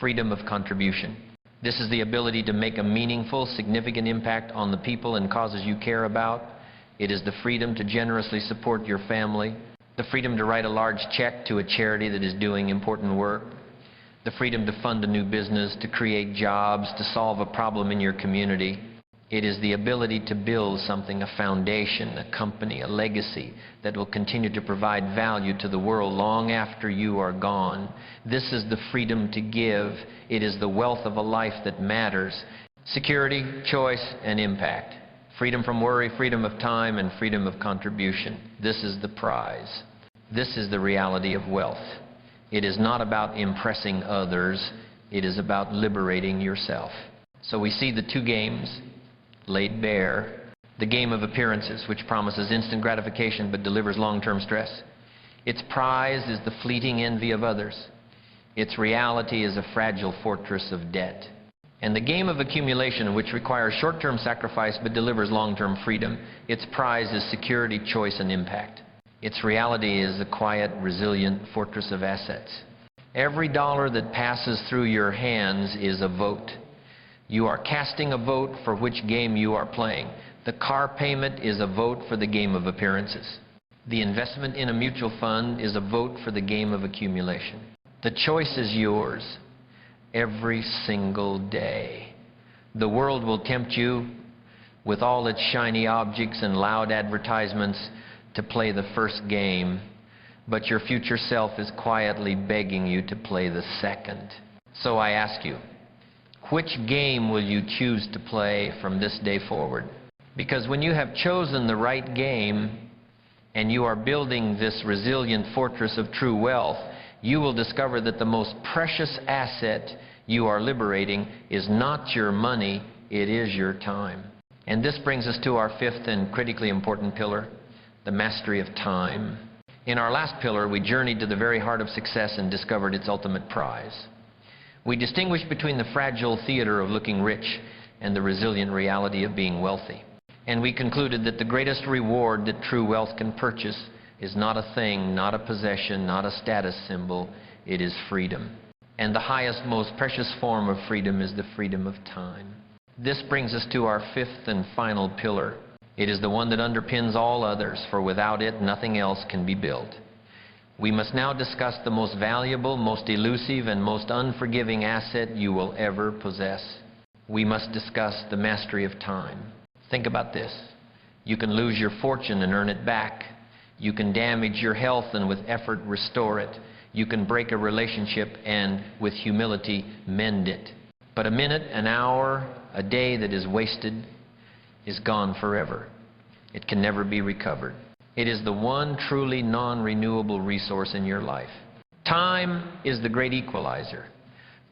freedom of contribution. This is the ability to make a meaningful, significant impact on the people and causes you care about. It is the freedom to generously support your family, the freedom to write a large check to a charity that is doing important work, the freedom to fund a new business, to create jobs, to solve a problem in your community. It is the ability to build something, a foundation, a company, a legacy that will continue to provide value to the world long after you are gone. This is the freedom to give. It is the wealth of a life that matters. Security, choice, and impact. Freedom from worry, freedom of time, and freedom of contribution. This is the prize. This is the reality of wealth. It is not about impressing others. It is about liberating yourself. So we see the two games laid bare. The game of appearances, which promises instant gratification but delivers long-term stress. Its prize is the fleeting envy of others. Its reality is a fragile fortress of debt. And the game of accumulation, which requires short-term sacrifice but delivers long-term freedom. Its prize is security, choice, and impact. Its reality is a quiet, resilient fortress of assets. Every dollar that passes through your hands is a vote. You are casting a vote for which game you are playing. The car payment is a vote for the game of appearances. The investment in a mutual fund is a vote for the game of accumulation. The choice is yours every single day. The world will tempt you with all its shiny objects and loud advertisements to play the first game, but your future self is quietly begging you to play the second. So I ask you, which game will you choose to play from this day forward? Because when you have chosen the right game and you are building this resilient fortress of true wealth, you will discover that the most precious asset you are liberating is not your money, it is your time. And this brings us to our fifth and critically important pillar, the mastery of time. In our last pillar, we journeyed to the very heart of success and discovered its ultimate prize. We distinguished between the fragile theater of looking rich and the resilient reality of being wealthy. And we concluded that the greatest reward that true wealth can purchase is not a thing, not a possession, not a status symbol. It is freedom. And the highest, most precious form of freedom is the freedom of time. This brings us to our fifth and final pillar. It is the one that underpins all others, for without it, nothing else can be built. We must now discuss the most valuable, most elusive, and most unforgiving asset you will ever possess. We must discuss the mastery of time. Think about this. You can lose your fortune and earn it back. You can damage your health and with effort restore it. You can break a relationship and with humility mend it. But a minute, an hour, a day that is wasted is gone forever. It can never be recovered. It is the one truly non-renewable resource in your life. Time is the great equalizer.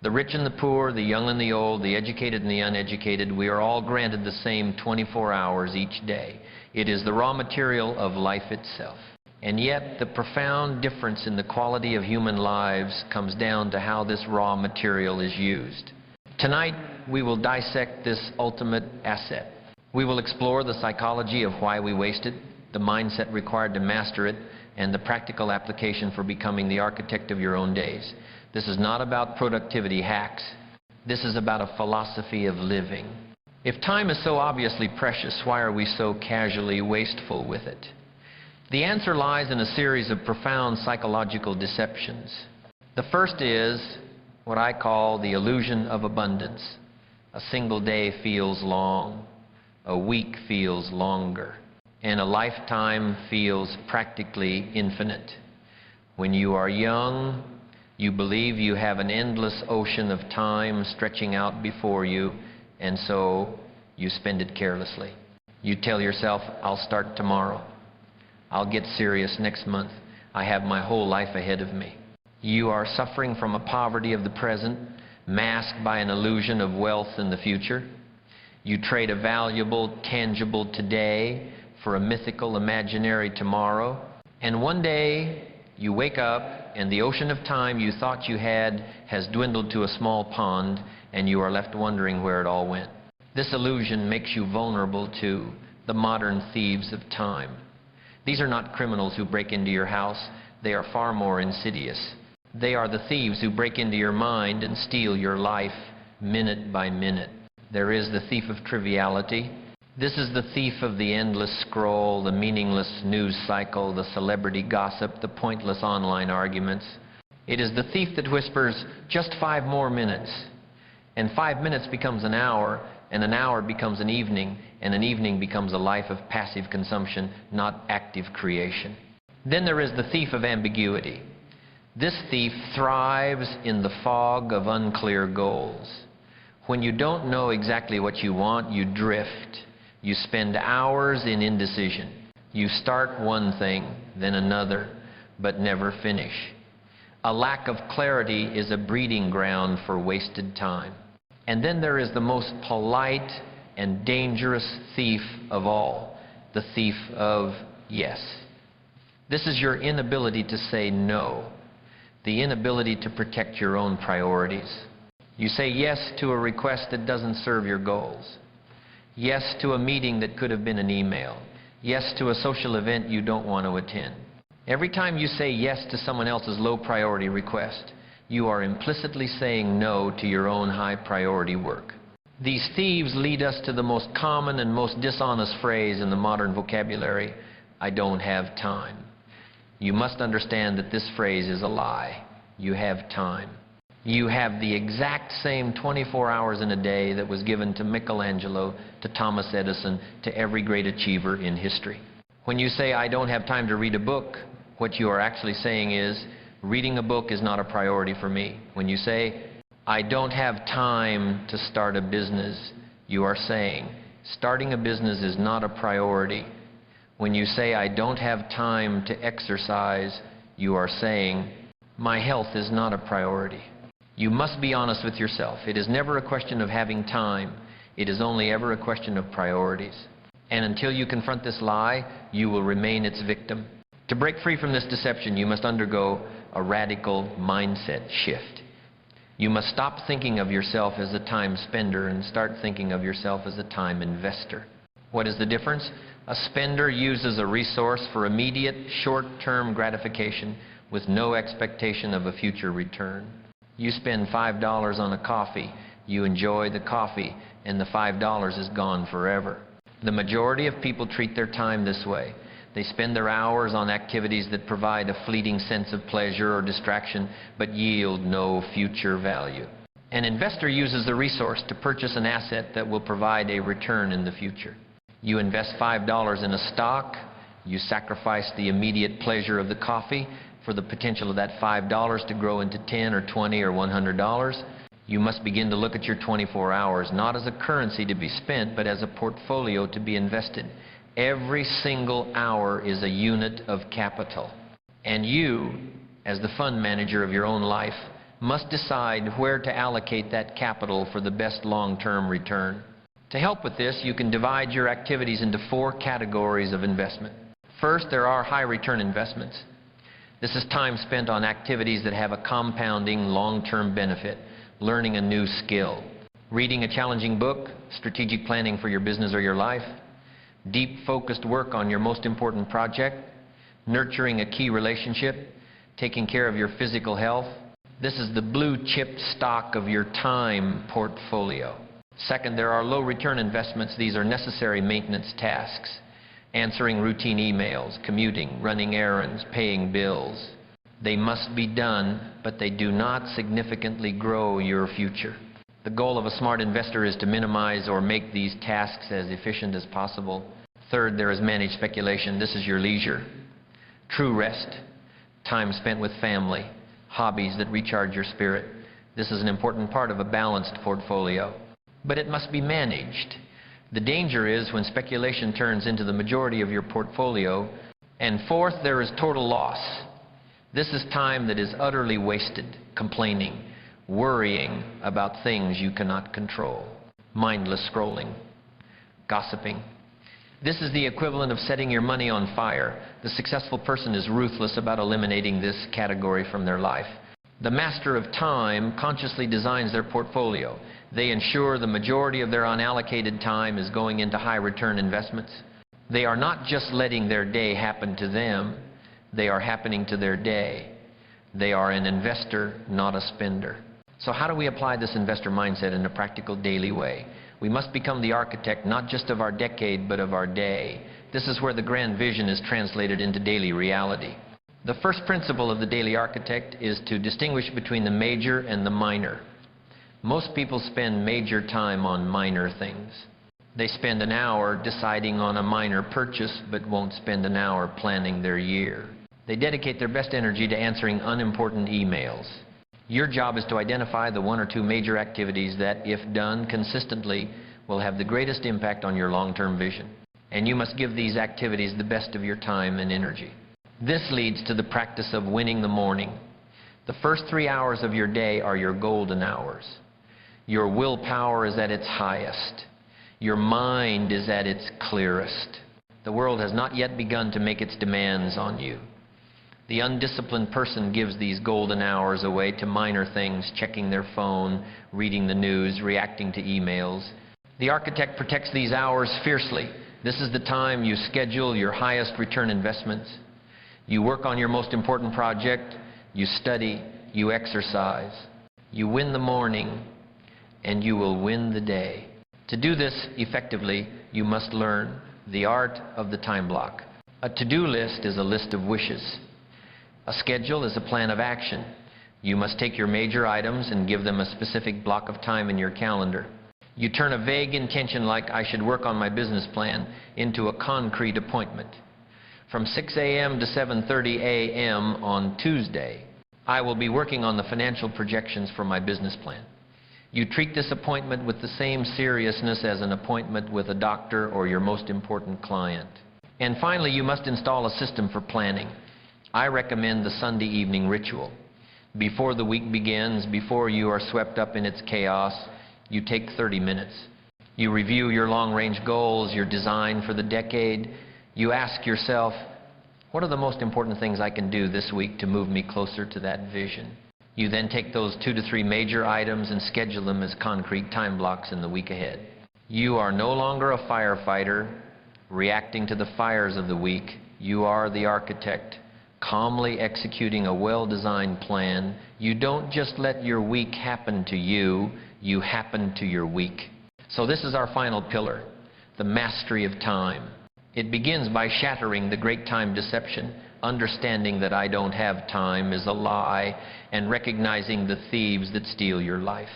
The rich and the poor, the young and the old, the educated and the uneducated, we are all granted the same 24 hours each day. It is the raw material of life itself. And yet, the profound difference in the quality of human lives comes down to how this raw material is used. Tonight, we will dissect this ultimate asset. We will explore the psychology of why we waste it, the mindset required to master it, and the practical application for becoming the architect of your own days. This is not about productivity hacks. This is about a philosophy of living. If time is so obviously precious, why are we so casually wasteful with it? The answer lies in a series of profound psychological deceptions. The first is what I call the illusion of abundance. A single day feels long. A week feels longer. and a lifetime feels practically infinite. When you are young, you believe you have an endless ocean of time stretching out before you, and so you spend it carelessly. You tell yourself, I'll start tomorrow. I'll get serious next month. I have my whole life ahead of me. You are suffering from a poverty of the present, masked by an illusion of wealth in the future. You trade a valuable, tangible today for a mythical, imaginary tomorrow. And one day, you wake up, and the ocean of time you thought you had has dwindled to a small pond, and you are left wondering where it all went. This illusion makes you vulnerable to the modern thieves of time. These are not criminals who break into your house. They are far more insidious. They are the thieves who break into your mind and steal your life minute by minute. There is the thief of triviality. This is the thief of the endless scroll, the meaningless news cycle, the celebrity gossip, the pointless online arguments. It is the thief that whispers, just 5 more minutes. And 5 minutes becomes an hour, and an hour becomes an evening, and an evening becomes a life of passive consumption, not active creation. Then there is the thief of ambiguity. This thief thrives in the fog of unclear goals. When you don't know exactly what you want, you drift. You spend hours in indecision. You start one thing, then another, but never finish. A lack of clarity is a breeding ground for wasted time. And then there is the most polite and dangerous thief of all, the thief of yes. This is your inability to say no, the inability to protect your own priorities. You say yes to a request that doesn't serve your goals. Yes to a meeting that could have been an email. Yes to a social event you don't want to attend. Every time you say yes to someone else's low priority request, you are implicitly saying no to your own high priority work. These thieves lead us to the most common and most dishonest phrase in the modern vocabulary, I don't have time. You must understand that this phrase is a lie. You have time. You have the exact same 24 hours in a day that was given to Michelangelo, to Thomas Edison, to every great achiever in history. When you say, I don't have time to read a book, what you are actually saying is, reading a book is not a priority for me. When you say, I don't have time to start a business, you are saying, starting a business is not a priority. When you say, I don't have time to exercise, you are saying, my health is not a priority. You must be honest with yourself. It is never a question of having time. It is only ever a question of priorities. And until you confront this lie, you will remain its victim. To break free from this deception, you must undergo a radical mindset shift. You must stop thinking of yourself as a time spender and start thinking of yourself as a time investor. What is the difference? A spender uses a resource for immediate, short-term gratification with no expectation of a future return. You spend $5 on a coffee, you enjoy the coffee, and the $5 is gone forever. The majority of people treat their time this way. They spend their hours on activities that provide a fleeting sense of pleasure or distraction, but yield no future value. An investor uses a resource to purchase an asset that will provide a return in the future. You invest $5 in a stock, you sacrifice the immediate pleasure of the coffee for the potential of that $5 to grow into $10 or $20 or $100. You must begin to look at your 24 hours not as a currency to be spent, but as a portfolio to be invested. Every single hour is a unit of capital. And you, as the fund manager of your own life, must decide where to allocate that capital for the best long-term return. To help with this, you can divide your activities into 4 categories of investment. First, there are high-return investments. This is time spent on activities that have a compounding long-term benefit, learning a new skill, reading a challenging book, strategic planning for your business or your life, deep focused work on your most important project, nurturing a key relationship, taking care of your physical health. This is the blue chip stock of your time portfolio. Second, there are low return investments. These are necessary maintenance tasks. Answering routine emails, commuting, running errands, paying bills. They must be done, but they do not significantly grow your future. The goal of a smart investor is to minimize or make these tasks as efficient as possible. Third, there is managed speculation. This is your leisure. True rest, time spent with family, hobbies that recharge your spirit. This is an important part of a balanced portfolio. But it must be managed. The danger is when speculation turns into the majority of your portfolio. And fourth, there is total loss. This is time that is utterly wasted, complaining, worrying about things you cannot control, mindless scrolling, gossiping. This is the equivalent of setting your money on fire. The successful person is ruthless about eliminating this category from their life. The master of time consciously designs their portfolio. They ensure the majority of their unallocated time is going into high-return investments. They are not just letting their day happen to them, they are happening to their day. They are an investor, not a spender. So how do we apply this investor mindset in a practical daily way? We must become the architect not just of our decade, but of our day. This is where the grand vision is translated into daily reality. The first principle of the daily architect is to distinguish between the major and the minor. Most people spend major time on minor things. They spend an hour deciding on a minor purchase, but won't spend an hour planning their year. They dedicate their best energy to answering unimportant emails. Your job is to identify the one or two major activities that, if done consistently, will have the greatest impact on your long-term vision. And you must give these activities the best of your time and energy. This leads to the practice of winning the morning. The first 3 hours of your day are your golden hours. Your willpower is at its highest. Your mind is at its clearest. The world has not yet begun to make its demands on you. The undisciplined person gives these golden hours away to minor things, checking their phone, reading the news, reacting to emails. The architect protects these hours fiercely. This is the time you schedule your highest return investments. You work on your most important project, you study, you exercise. You win the morning, and you will win the day. To do this effectively, you must learn the art of the time block. A to-do list is a list of wishes. A schedule is a plan of action. You must take your major items and give them a specific block of time in your calendar. You turn a vague intention like, I should work on my business plan, into a concrete appointment. From 6 a.m. to 7:30 a.m. on Tuesday, I will be working on the financial projections for my business plan. You treat this appointment with the same seriousness as an appointment with a doctor or your most important client. And finally, you must install a system for planning. I recommend the Sunday evening ritual. Before the week begins, before you are swept up in its chaos, you take 30 minutes. You review your long-range goals, your design for the decade. You ask yourself, what are the most important things I can do this week to move me closer to that vision? You then take those 2 to 3 major items and schedule them as concrete time blocks in the week ahead. You are no longer a firefighter reacting to the fires of the week. You are the architect, calmly executing a well-designed plan. You don't just let your week happen to you, you happen to your week. So this is our final pillar, the mastery of time. It begins by shattering the great time deception, understanding that I don't have time is a lie, and recognizing the thieves that steal your life.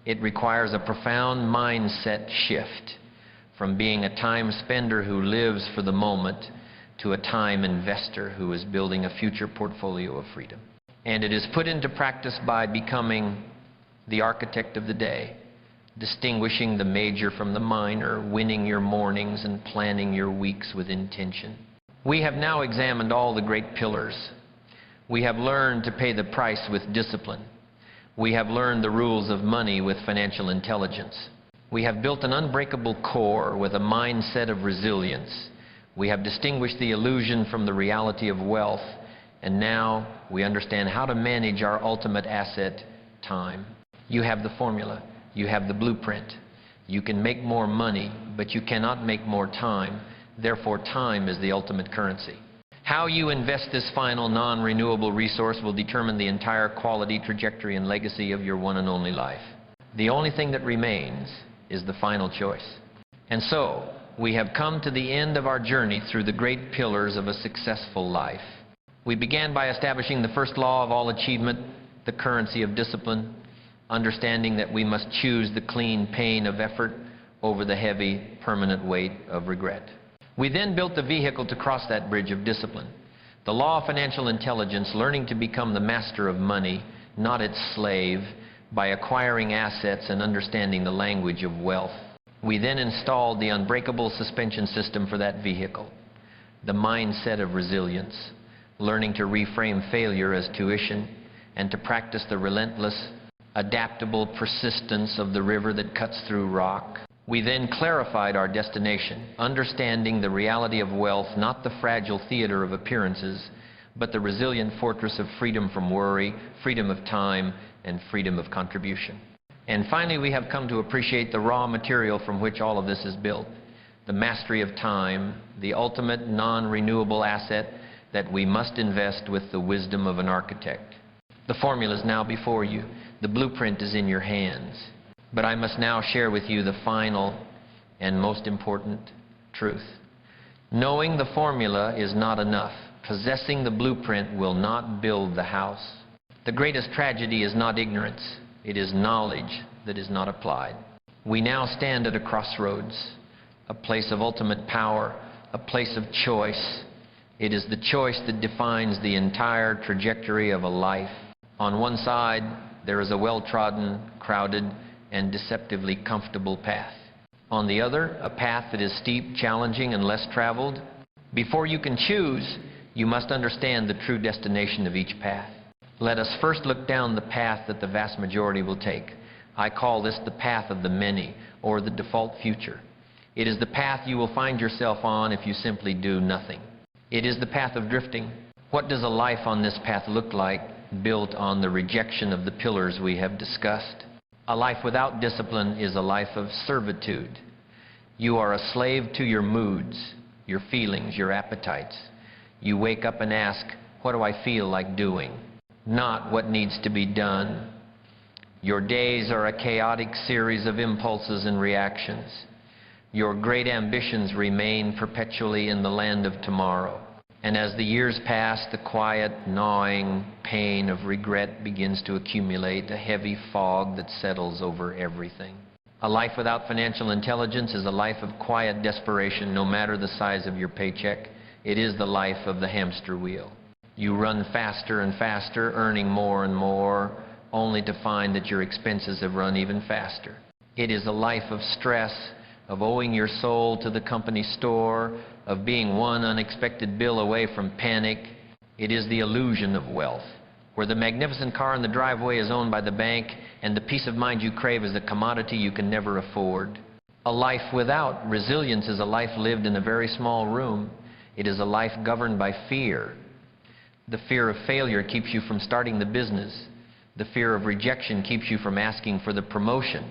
It requires a profound mindset shift from being a time spender who lives for the moment to a time investor who is building a future portfolio of freedom. And it is put into practice by becoming the architect of the day, distinguishing the major from the minor, winning your mornings and planning your weeks with intention. We have now examined all the great pillars. We have learned to pay the price with discipline. We have learned the rules of money with financial intelligence. We have built an unbreakable core with a mindset of resilience. We have distinguished the illusion from the reality of wealth, and now we understand how to manage our ultimate asset, time. You have the formula. You have the blueprint. You can make more money, but you cannot make more time. Therefore, time is the ultimate currency. How you invest this final non-renewable resource will determine the entire quality, trajectory, and legacy of your one and only life. The only thing that remains is the final choice. And so, we have come to the end of our journey through the great pillars of a successful life. We began by establishing the first law of all achievement, the currency of discipline, understanding that we must choose the clean pain of effort over the heavy, permanent weight of regret. We then built the vehicle to cross that bridge of discipline. The law of financial intelligence, learning to become the master of money, not its slave, by acquiring assets and understanding the language of wealth. We then installed the unbreakable suspension system for that vehicle, the mindset of resilience, learning to reframe failure as tuition and to practice the relentless, adaptable persistence of the river that cuts through rock. We then clarified our destination, understanding the reality of wealth, not the fragile theater of appearances, but the resilient fortress of freedom from worry, freedom of time, and freedom of contribution. And finally, we have come to appreciate the raw material from which all of this is built, the mastery of time, the ultimate non-renewable asset that we must invest with the wisdom of an architect. The formula is now before you. The blueprint is in your hands. But I must now share with you the final and most important truth. Knowing the formula is not enough. Possessing the blueprint will not build the house. The greatest tragedy is not ignorance. It is knowledge that is not applied. We now stand at a crossroads, a place of ultimate power, a place of choice. It is the choice that defines the entire trajectory of a life. On one side, there is a well-trodden, crowded, and deceptively comfortable path. On the other, a path that is steep, challenging, and less traveled. Before you can choose, you must understand the true destination of each path. Let us first look down the path that the vast majority will take. I call this the path of the many, or the default future. It is the path you will find yourself on if you simply do nothing. It is the path of drifting. What does a life on this path look like, built on the rejection of the pillars we have discussed? A life without discipline is a life of servitude. You are a slave to your moods, your feelings, your appetites. You wake up and ask, what do I feel like doing? Not what needs to be done. Your days are a chaotic series of impulses and reactions. Your great ambitions remain perpetually in the land of tomorrow. And as the years pass, the quiet, gnawing pain of regret begins to accumulate, a heavy fog that settles over everything. A life without financial intelligence is a life of quiet desperation, no matter the size of your paycheck. It is the life of the hamster wheel. You run faster and faster, earning more and more, only to find that your expenses have run even faster. It is a life of stress, of owing your soul to the company store, of being one unexpected bill away from panic. It is the illusion of wealth, where the magnificent car in the driveway is owned by the bank, and the peace of mind you crave is a commodity you can never afford. A life without resilience is a life lived in a very small room. It is a life governed by fear. The fear of failure keeps you from starting the business. The fear of rejection keeps you from asking for the promotion.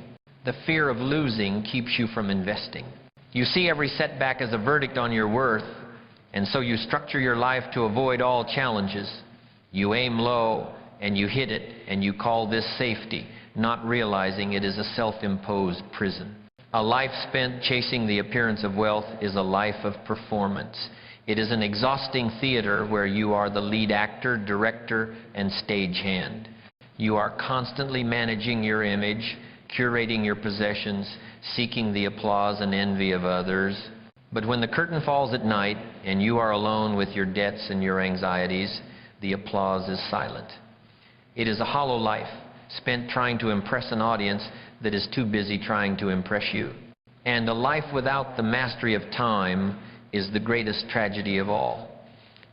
The fear of losing keeps you from investing. You see every setback as a verdict on your worth, and so you structure your life to avoid all challenges. You aim low, and you hit it, and you call this safety, not realizing it is a self-imposed prison. A life spent chasing the appearance of wealth is a life of performance. It is an exhausting theater where you are the lead actor, director, and stagehand. You are constantly managing your image, curating your possessions, seeking the applause and envy of others. But when the curtain falls at night and you are alone with your debts and your anxieties, the applause is silent. It is a hollow life, spent trying to impress an audience that is too busy trying to impress you. And a life without the mastery of time is the greatest tragedy of all.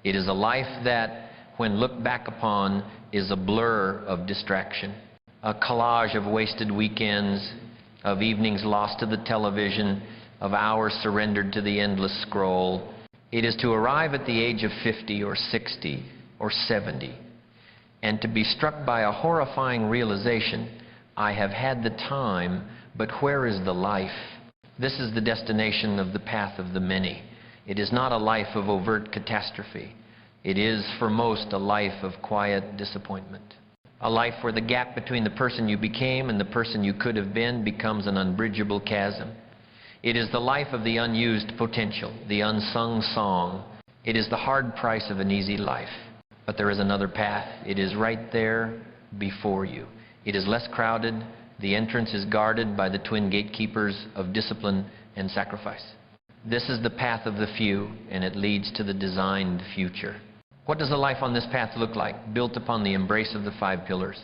It is a life that, when looked back upon, is a blur of distraction, a collage of wasted weekends, of evenings lost to the television, of hours surrendered to the endless scroll. It is to arrive at the age of 50 or 60 or 70 and to be struck by a horrifying realization, I have had the time, but where is the life? This is the destination of the path of the many. It is not a life of overt catastrophe. It is, for most, a life of quiet disappointment. A life where the gap between the person you became and the person you could have been becomes an unbridgeable chasm. It is the life of the unused potential, the unsung song. It is the hard price of an easy life. But there is another path. It is right there before you. It is less crowded. The entrance is guarded by the twin gatekeepers of discipline and sacrifice. This is the path of the few, and it leads to the designed future. What does a life on this path look like? Built upon the embrace of the 5 pillars.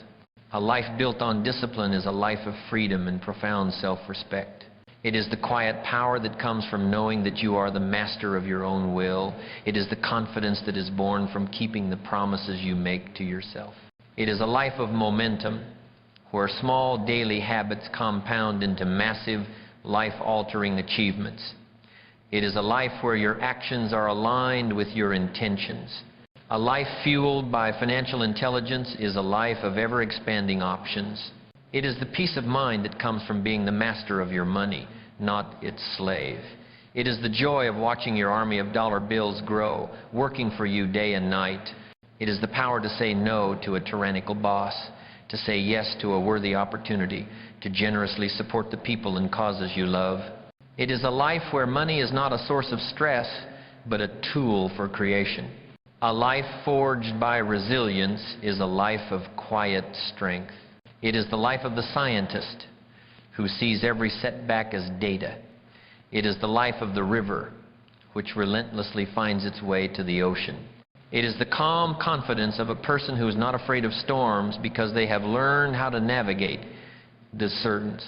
A life built on discipline is a life of freedom and profound self-respect. It is the quiet power that comes from knowing that you are the master of your own will. It is the confidence that is born from keeping the promises you make to yourself. It is a life of momentum, where small daily habits compound into massive, life-altering achievements. It is a life where your actions are aligned with your intentions. A life fueled by financial intelligence is a life of ever-expanding options. It is the peace of mind that comes from being the master of your money, not its slave. It is the joy of watching your army of dollar bills grow, working for you day and night. It is the power to say no to a tyrannical boss, to say yes to a worthy opportunity, to generously support the people and causes you love. It is a life where money is not a source of stress, but a tool for creation. A life forged by resilience is a life of quiet strength. It is the life of the scientist who sees every setback as data. It is the life of the river, which relentlessly finds its way to the ocean. It is the calm confidence of a person who is not afraid of storms because they have learned how to navigate discernance.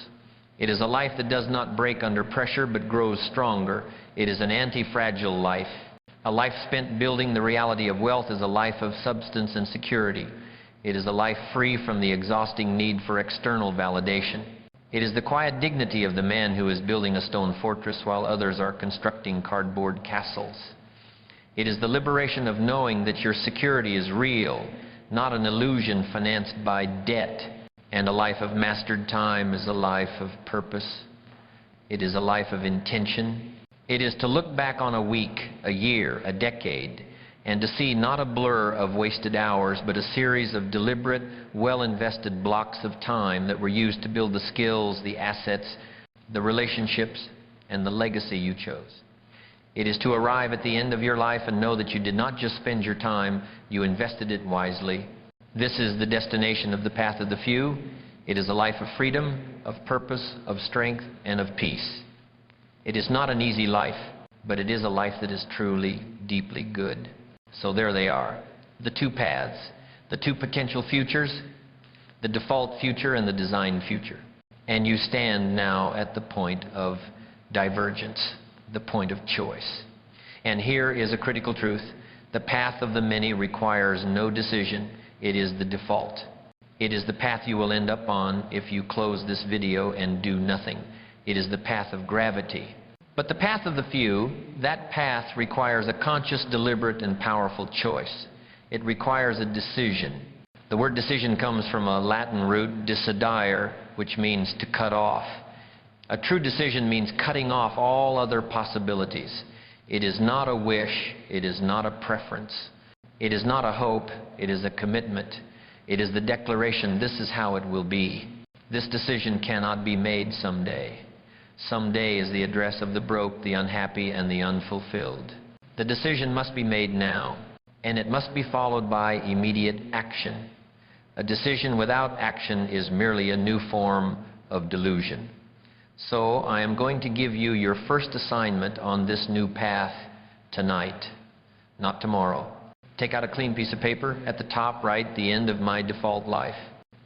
It is a life that does not break under pressure but grows stronger. It is an anti-fragile life. A life spent building the reality of wealth is a life of substance and security. It is a life free from the exhausting need for external validation. It is the quiet dignity of the man who is building a stone fortress while others are constructing cardboard castles. It is the liberation of knowing that your security is real, not an illusion financed by debt. And a life of mastered time is a life of purpose. It is a life of intention. It is to look back on a week, a year, a decade, and to see not a blur of wasted hours, but a series of deliberate, well-invested blocks of time that were used to build the skills, the assets, the relationships, and the legacy you chose. It is to arrive at the end of your life and know that you did not just spend your time, you invested it wisely. This is the destination of the path of the few. It is a life of freedom, of purpose, of strength, and of peace. It is not an easy life, but it is a life that is truly, deeply good. So there they are, the 2 paths, the 2 potential futures, the default future and the designed future. And you stand now at the point of divergence, the point of choice. And here is a critical truth. The path of the many requires no decision. It is the default. It is the path you will end up on if you close this video and do nothing. It is the path of gravity. But the path of the few, that path requires a conscious, deliberate, and powerful choice. It requires a decision. The word decision comes from a Latin root, decidere, which means to cut off. A true decision means cutting off all other possibilities. It is not a wish. It is not a preference. It is not a hope. It is a commitment. It is the declaration, this is how it will be. This decision cannot be made someday. Someday is the address of the broke, the unhappy, and the unfulfilled. The decision must be made now, and it must be followed by immediate action. A decision without action is merely a new form of delusion. So I am going to give you your first assignment on this new path tonight, not tomorrow. Take out a clean piece of paper at the top, write the end of my default life.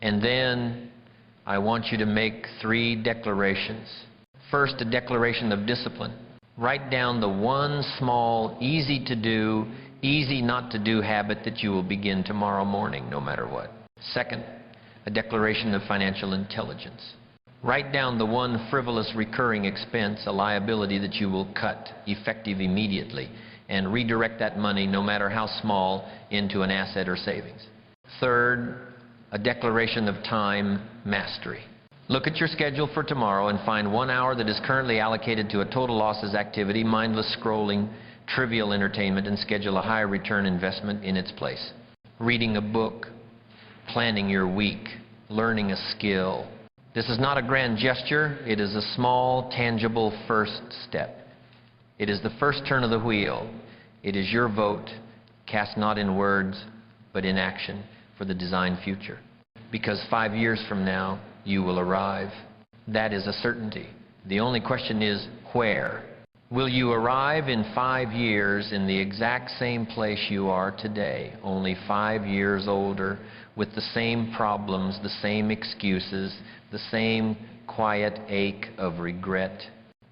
And then I want you to make 3 declarations. First, a declaration of discipline. Write down the one small, easy to do, easy not to do habit that you will begin tomorrow morning, no matter what. Second, a declaration of financial intelligence. Write down the one frivolous recurring expense, a liability that you will cut, effective immediately, and redirect that money, no matter how small, into an asset or savings. Third, a declaration of time mastery. Look at your schedule for tomorrow and find 1 hour that is currently allocated to a total losses activity, mindless scrolling, trivial entertainment, and schedule a high return investment in its place. Reading a book, planning your week, learning a skill. This is not a grand gesture. It is a small, tangible first step. It is the first turn of the wheel. It is your vote, cast not in words, but in action for the designed future. Because 5 years from now, you will arrive. That is a certainty. The only question is where. Will you arrive in 5 years in the exact same place you are today, only 5 years older, with the same problems, the same excuses, the same quiet ache of regret?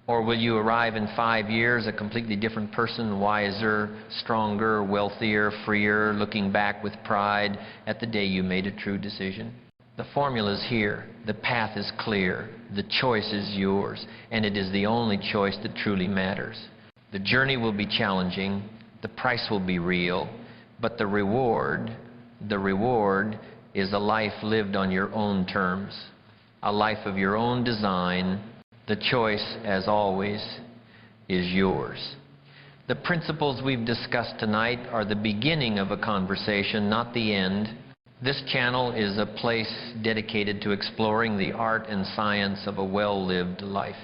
Or will you arrive in 5 years a completely different person, wiser, stronger, wealthier, freer, looking back with pride at the day you made a true decision? The formula is here. The path is clear. The choice is yours, and it is the only choice that truly matters. The journey will be challenging, the price will be real, but the reward is a life lived on your own terms, a life of your own design. The choice, as always, is yours. The principles we've discussed tonight are the beginning of a conversation, not the end. This channel is a place dedicated to exploring the art and science of a well-lived life.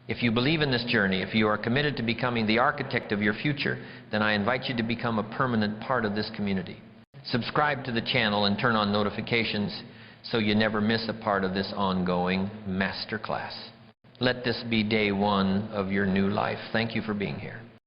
If you believe in this journey, if you are committed to becoming the architect of your future, then I invite you to become a permanent part of this community. Subscribe to the channel and turn on notifications so you never miss a part of this ongoing masterclass. Let this be day one of your new life. Thank you for being here.